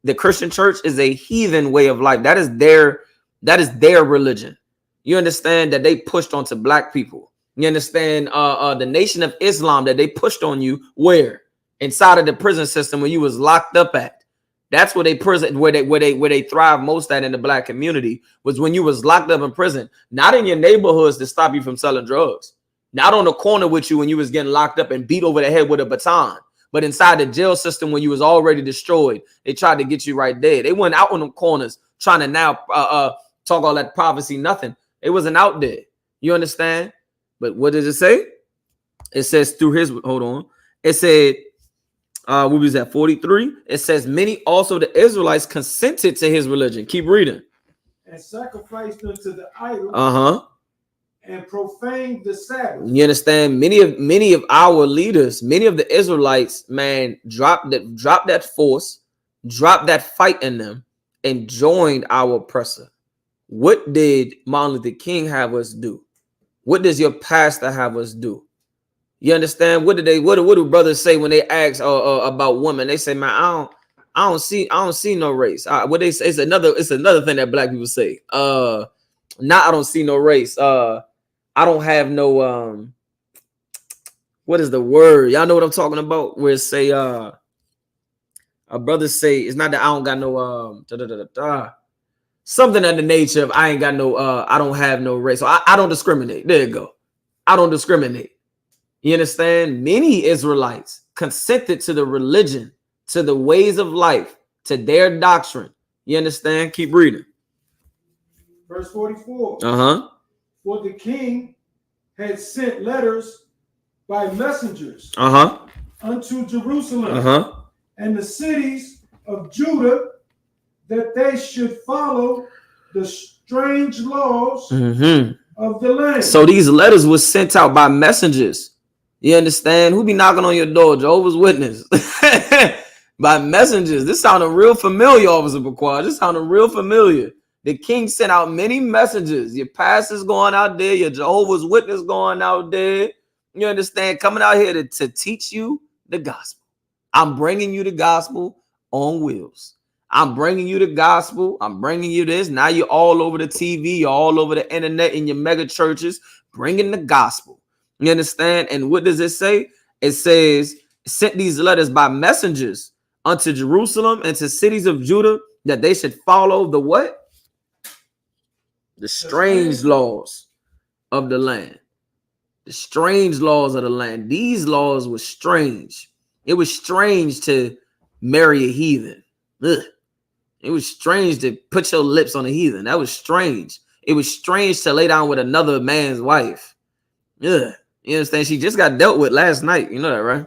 The Christian church is a heathen way of life. That is their religion. You understand that they pushed onto black people. You understand the Nation of Islam that they pushed on you where? Inside of the prison system where you was locked up at. That's where they thrive most at in the black community was when you was locked up in prison, not in your neighborhoods to stop you from selling drugs, not on the corner with you when you was getting locked up and beat over the head with a baton, but inside the jail system when you was already destroyed. They tried to get you right there. They went out on the corners trying to now talk all that prophecy, nothing. It wasn't out there. You understand? But what does it say? It says through his, hold on. It said, what was that, 43? It says, many also the Israelites consented to his religion. Keep reading. And sacrificed unto the idol. And profaned the Sabbath. You understand? Many of our leaders, many of the Israelites, man, dropped that force, dropped that fight in them, and joined our oppressor. What did Martin Luther King have us do? What does your pastor have us do? You understand? What do brothers say when they ask about women? They say, man, I don't see no race. What they say, it's another thing that black people say. I don't see no race. I don't have no what is the word? Y'all know what I'm talking about? Where it say a brother say it's not that I don't got no something in the nature of I ain't got no I don't have no race. So I don't discriminate. There you go. I don't discriminate. You understand? Many Israelites consented to the religion, to the ways of life, to their doctrine. You understand? Keep reading. Verse 44. For the king had sent letters by messengers unto Jerusalem and the cities of Judah that they should follow the strange laws of the land. So these letters were sent out by messengers. You understand? Who be knocking on your door? Jehovah's Witness. By messengers. This sounded real familiar, Officer Bakwa. This sounded real familiar. The king sent out many messengers. Your pastors going out there, your Jehovah's Witness going out there. You understand? Coming out here to teach you the gospel. I'm bringing you the gospel on wheels. I'm bringing you the gospel. I'm bringing you this. Now you're all over the TV. You're all over the internet in your mega churches, bringing the gospel. You understand? And what does it say? it says, sent these letters by messengers unto Jerusalem and to cities of Judah, that they should follow the what? The strange laws of the land. The strange laws of the land. These laws were strange. It was strange to marry a heathen. Ugh. It was strange to put your lips on a heathen. That was strange. It was strange to lay down with another man's wife. Ugh. You understand? She just got dealt with last night. You know that, right?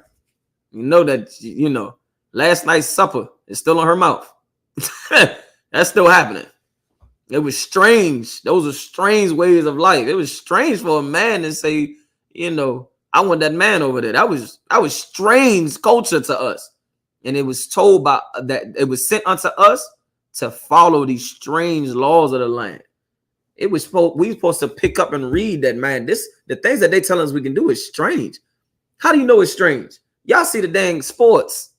You know that, you know, last night's supper is still on her mouth. That's still happening. It was strange. Those are strange ways of life. It was strange for a man to say, you know, I want that man over there. That was strange culture to us. And it was told by that it was sent unto us to follow these strange laws of the land. It was we supposed to pick up and read that, man. The things that they tell us we can do is strange. How do you know it's strange? Y'all see the dang sports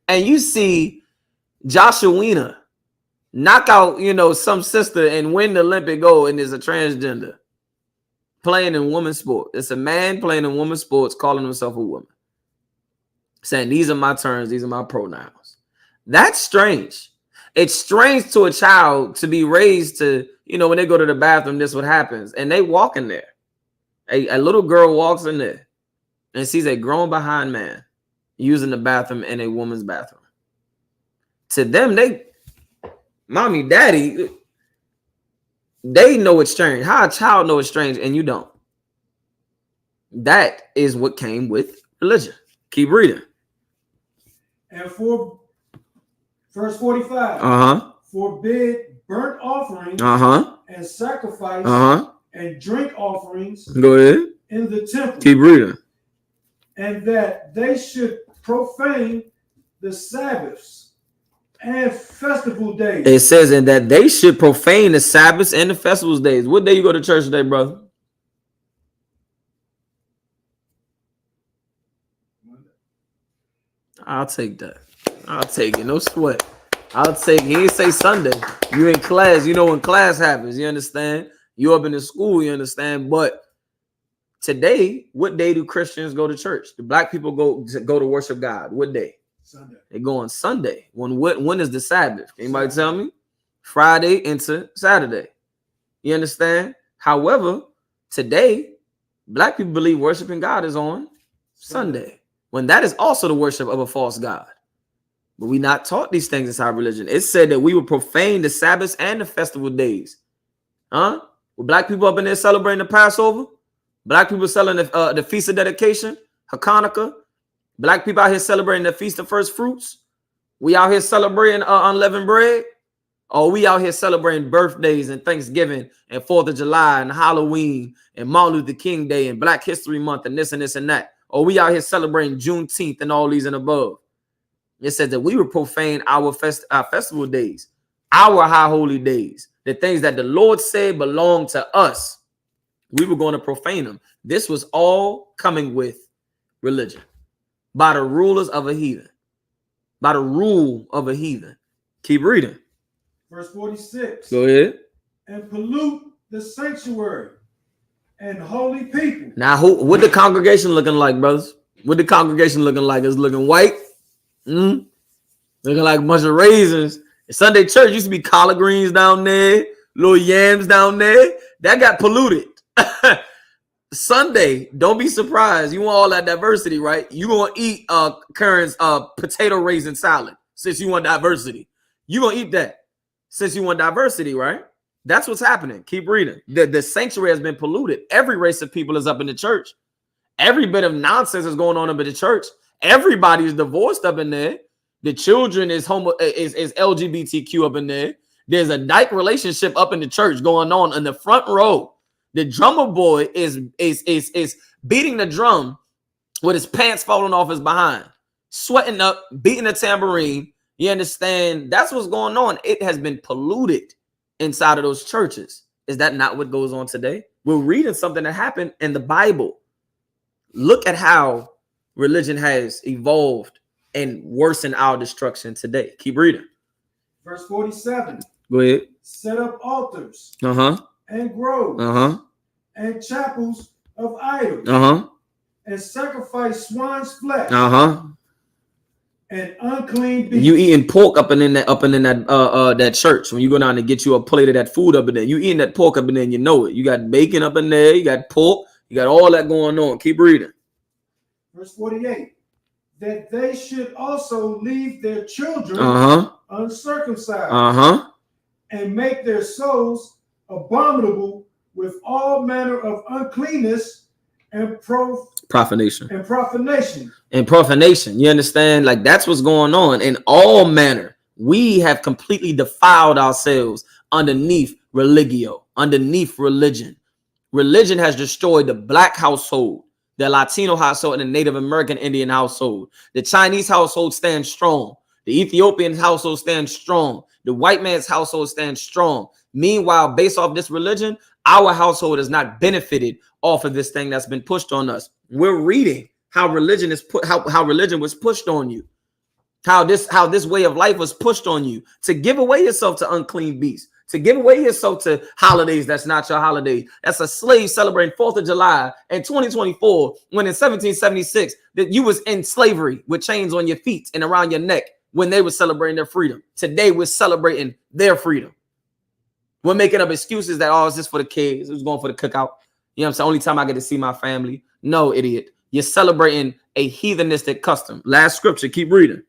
and you see Joshua Wiener knock out, you know, some sister and win the Olympic gold, and is a transgender playing in women's sport. It's a man playing in women's sports, calling himself a woman, saying these are my terms, these are my pronouns. That's strange. It's strange to a child to be raised to, you know, when they go to the bathroom, this is what happens, and they walk in there. A little girl walks in there and sees a grown behind man using the bathroom in a woman's bathroom. To them, mommy, daddy, they know it's strange. How a child know it's strange and you don't? That is what came with religion. Keep reading. And for verse 45, forbid burnt offerings and sacrifice and drink offerings. Go ahead. In the temple. Keep reading. And that they should profane the Sabbaths and festival days. It says, and that they should profane the Sabbaths and the festivals days. What day you go to church today, brother? I'll take that. I'll take it. No sweat. I'll take it. He didn't say Sunday. You in class. You know when class happens. You understand? You up in the school. You understand? But today, what day do Christians go to church? Do black people go to worship God? What day? Sunday. They go on Sunday. When is the Sabbath? Anybody tell me? Friday into Saturday. You understand? However, today, black people believe worshiping God is on Sunday, when that is also the worship of a false god. But we not taught these things inside religion. It said that we would profane the Sabbaths and the festival days. With black people up in there celebrating the Passover, black people selling the Feast of Dedication, Hanukkah, black people out here celebrating the Feast of First Fruits. We out here celebrating unleavened bread. Or we out here celebrating birthdays and Thanksgiving and 4th of July and Halloween and Martin Luther King Day and Black History Month and this and this and that. Or we out here celebrating Juneteenth and all these and above. It says that we would profane our festival days, our high holy days, the things that the Lord said belong to us. We were going to profane them. This was all coming with religion by the rulers of a heathen, by the rule of a heathen. Keep reading. Verse 46. Go ahead. And pollute the sanctuary and holy people. Now, what the congregation looking like, brothers? What the congregation looking like? It's looking white. Looking like a bunch of raisins. Sunday church used to be collard greens down there, little yams down there. That got polluted. Sunday, don't be surprised. You want all that diversity, right? You gonna eat Karen's potato raisin salad since you want diversity. You gonna eat that since you want diversity, right? That's what's happening. Keep reading. The sanctuary has been polluted. Every race of people is up in the church. Every bit of nonsense is going on up in the church. Everybody is divorced up in there. The children is LGBTQ up in there. There's a dyke relationship up in the church going on in the front row. The drummer boy is beating the drum with his pants falling off his behind, sweating up, beating the tambourine. You understand? That's what's going on. It has been polluted inside of those churches. Is that not what goes on today? We're reading something that happened in the Bible. Look at how religion has evolved and worsened our destruction today. Keep reading. Verse 47. Go ahead. Set up altars. And groves. And chapels of idols. and sacrifice swine's flesh. And unclean beast. You eating pork up and in that church. When you go down and get you a plate of that food up in there, you eating that pork up in there and you know it. You got bacon up in there, you got pork, you got all that going on. Keep reading. Verse 48. That they should also leave their children uncircumcised and make their souls abominable with all manner of uncleanness and profanation. You understand? Like, that's what's going on. In all manner, we have completely defiled ourselves underneath religio, underneath religion. Religion has destroyed the black household, the Latino household, and the Native American Indian household. The Chinese household stands strong. The Ethiopian household stands strong. The white man's household stands strong. Meanwhile, based off this religion, our household has not benefited off of this thing that's been pushed on us. We're reading how religion is how religion was pushed on you, how this way of life was pushed on you to give away yourself to unclean beasts, to give away yourself to holidays that's not your holiday. That's a slave celebrating 4th of July in 2024, when in 1776 that you was in slavery with chains on your feet and around your neck when they were celebrating their freedom. Today we're celebrating their freedom. We're making up excuses that, oh, it's just for the kids. It was going for the cookout. You know what I'm saying? Only time I get to see my family. No, idiot. You're celebrating a heathenistic custom. Last scripture. Keep reading.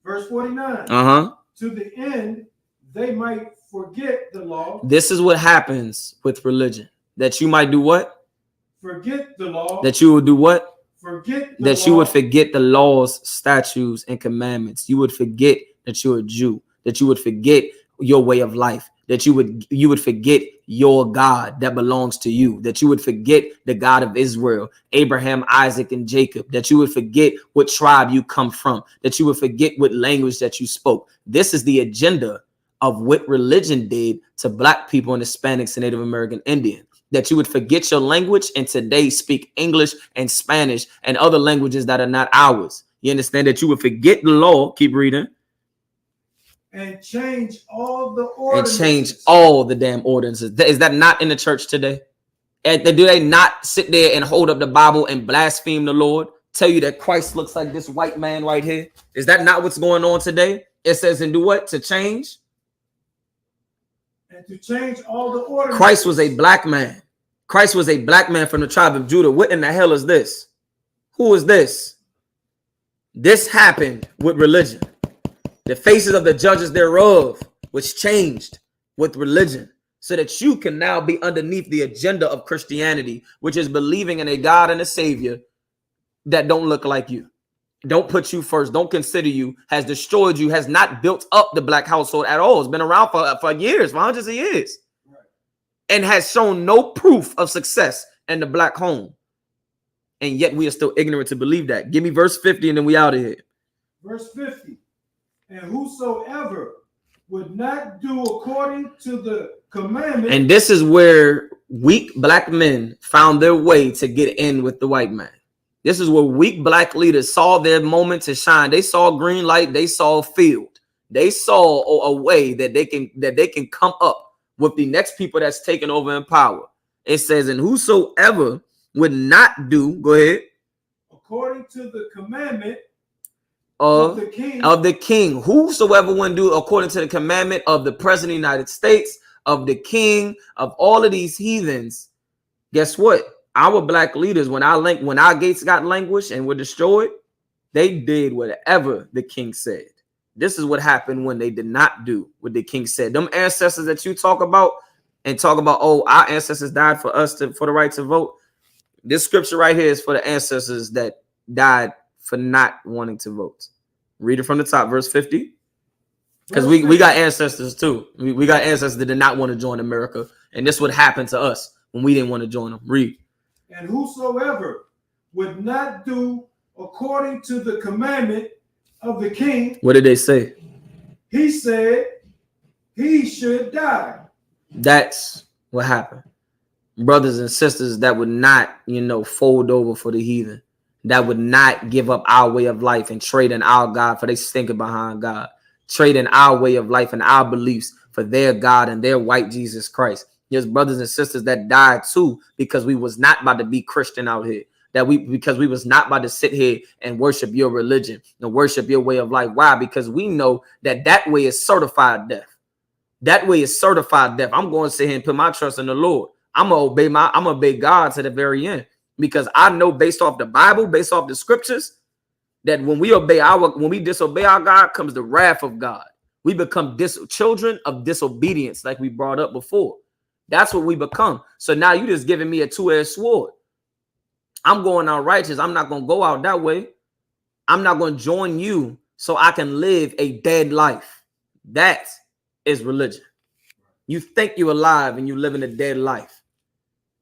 Verse 49. To the end, they might forget the law. This is what happens with religion. That you might do what? Forget the law. That you would do what? Forget the law. You would forget the laws, statutes, and commandments. You would forget that you're a Jew. That you would forget your way of life. That you would forget your God that belongs to you, that you would forget the God of Israel, Abraham, Isaac, and Jacob, that you would forget what tribe you come from, that you would forget what language that you spoke. This is the agenda of what religion did to black people and Hispanics and Native American Indian, that you would forget your language and today speak English and Spanish and other languages that are not ours. You understand? That you would forget the law. Keep reading. And change all the ordinances. And change all the damn ordinances. Is that not in the church today? And do they not sit there and hold up the Bible and blaspheme the Lord? Tell you that Christ looks like this white man right here? Is that not what's going on today? It says, and do what? To change? And to change all the ordinances. Christ was a black man. Christ was a black man from the tribe of Judah. What in the hell is this? Who is this? This happened with religion. The faces of the judges thereof was changed with religion so that you can now be underneath the agenda of Christianity, which is believing in a God and a Savior that don't look like you, don't put you first, don't consider you, has destroyed you, has not built up the black household at all. It's been around for years, for hundreds of years, and has shown no proof of success in the black home. And yet we are still ignorant to believe that. Give me verse 50 and then we out of here. Verse 50. And whosoever would not do according to the commandment. And this is where weak black men found their way to get in with the white man. This is where weak black leaders saw their moment to shine. They saw green light. They saw field. They saw a way that they can come up with the next people that's taking over in power. It says, and whosoever would not do, go ahead. According to the commandment of the king, whosoever wouldn't do according to the commandment of the president of the United States, of the king, of all of these heathens. Guess what? Our black leaders, when our gates got languished and were destroyed, they did whatever the king said. This is what happened when they did not do what the king said. Them ancestors that you talk about, oh, our ancestors died for us for the right to vote. This scripture right here is for the ancestors that died for not wanting to vote. Read it from the top, verse 50. Because we got ancestors too. We got ancestors that did not want to join America. And this would happen to us when we didn't want to join them. Read. And whosoever would not do according to the commandment of the king. What did they say? He said he should die. That's what happened. Brothers and sisters that would not, fold over for the heathen, that would not give up our way of life and trade in our God for they stinking behind God, trade in our way of life and our beliefs for their God and their white Jesus Christ. There's brothers and sisters that died too because we was not about to be Christian out here. because we was not about to sit here and worship your religion and worship your way of life. Why? Because we know that way is certified death. That way is certified death. I'm going to sit here and put my trust in the Lord. I'm gonna obey God to the very end, because I know based off the Bible, based off the scriptures, that when we disobey our God, comes the wrath of God. We become children of disobedience, like we brought up before. That's what we become. So now you just giving me a two-edged sword. I'm going out righteous. I'm not going to go out that way. I'm not going to join you so I can live a dead life. That is religion. You think you're alive and you live in a dead life.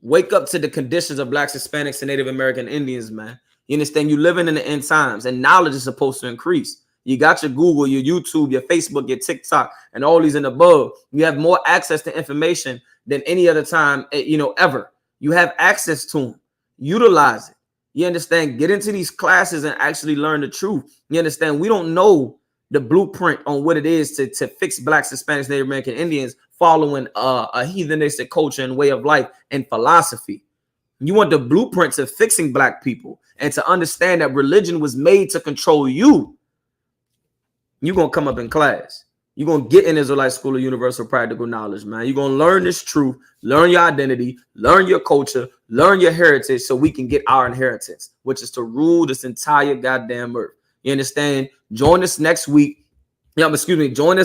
Wake up to the conditions of Blacks, Hispanics, and Native American Indians, man. You understand? You're living in the end times, and knowledge is supposed to increase. You got your Google, your YouTube, your Facebook, your TikTok, and all these and above. You have more access to information than any other time, ever. You have access to them. Utilize it. You understand? Get into these classes and actually learn the truth. You understand? We don't know the blueprint on what it is to fix Blacks, Hispanics, Native American Indians following a heathenistic culture and way of life and philosophy. You want the blueprints of fixing Black people and to understand that religion was made to control you. You're going to come up in class. You're going to get in Israelite School of Universal Practical Knowledge, man. You're going to learn this truth, learn your identity, learn your culture, learn your heritage so we can get our inheritance, which is to rule this entire goddamn earth. You understand? Join us next week. Join us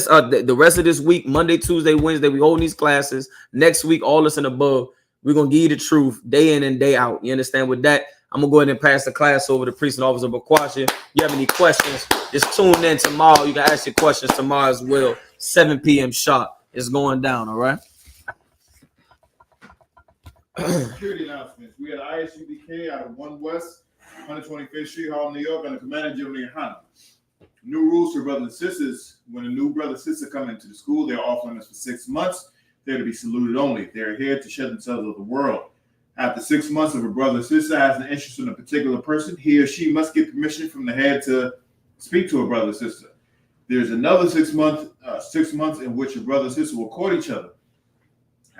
the rest of this week, Monday, Tuesday, Wednesday. We hold these classes. Next week, all this and above. We're going to give you the truth day in and day out. You understand? With that, I'm going to go ahead and pass the class over to Priest and Officer Bakwasha. You have any questions, just tune in tomorrow. You can ask your questions tomorrow as well. 7 p.m. sharp. It's going down, all right? Security announcements. We had I.S.U.P.K out of 1 West, 125th Street, Harlem, New York, under Commander General Yahanna. New rules for brothers and sisters. When a new brother and sister come into the school, they're off limits for 6 months. They're to be saluted only. They're here to shed themselves of the world. After 6 months, if a brother or sister has an interest in a particular person, he or she must get permission from the head to speak to a brother or sister. There's another 6 months in which a brother and sister will court each other.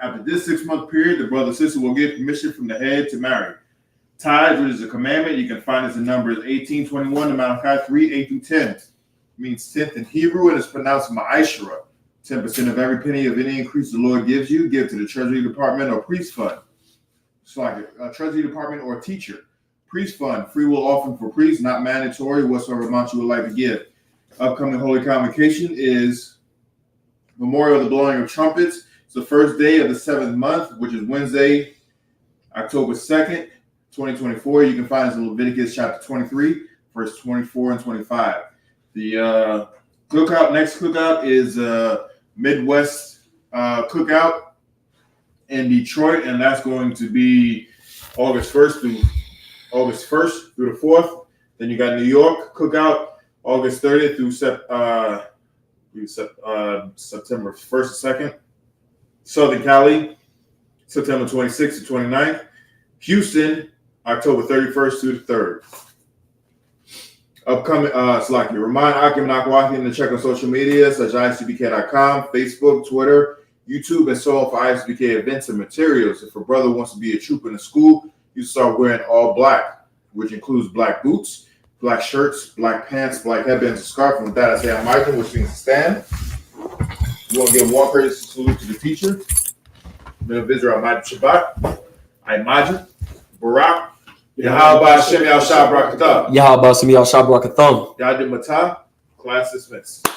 After this 6 month period, the brother and sister will get permission from the head to marry. Tithes, which is a commandment, you can find as the numbers 18:21 to Malachi 3:8-10. It means 10th in Hebrew, and it's pronounced ma'ashra. 10% of every penny of any increase the Lord gives you, give to the Treasury Department or Priest Fund. It's like a Treasury Department or teacher. Priest Fund, free will offering for priests, not mandatory, whatsoever amount you would like to give. Upcoming Holy Convocation is Memorial of the Blowing of Trumpets. It's the first day of the 7th month, which is Wednesday, October 2nd, 2024. You can find us in Leviticus chapter 23, verse 24 and 25. The next cookout is Midwest Cookout in Detroit, and that's going to be August 1st through the 4th. Then you got New York Cookout, August 30th through September 1st and 2nd. Southern Cali, September 26th to 29th. Houston, October 31st through the 3rd. Upcoming, remind Akim and Akwaki to check on social media such as ISUPK.com, Facebook, Twitter, YouTube, and so on for I.S.U.P.K events and materials. If a brother wants to be a trooper in the school, you start wearing all black, which includes black boots, black shirts, black pants, black headbands, and scarf. And with that, I say I'm Michael, which means stand. You want to give one courtesy salute to the teacher. Men of Israel, Ahmad Shabbat, Imajah, Barak, Yahweh Hashem Yahshua Barakatham. Yahweh Hashem Yahshua Barakatham. Yadim Matah, class dismissed.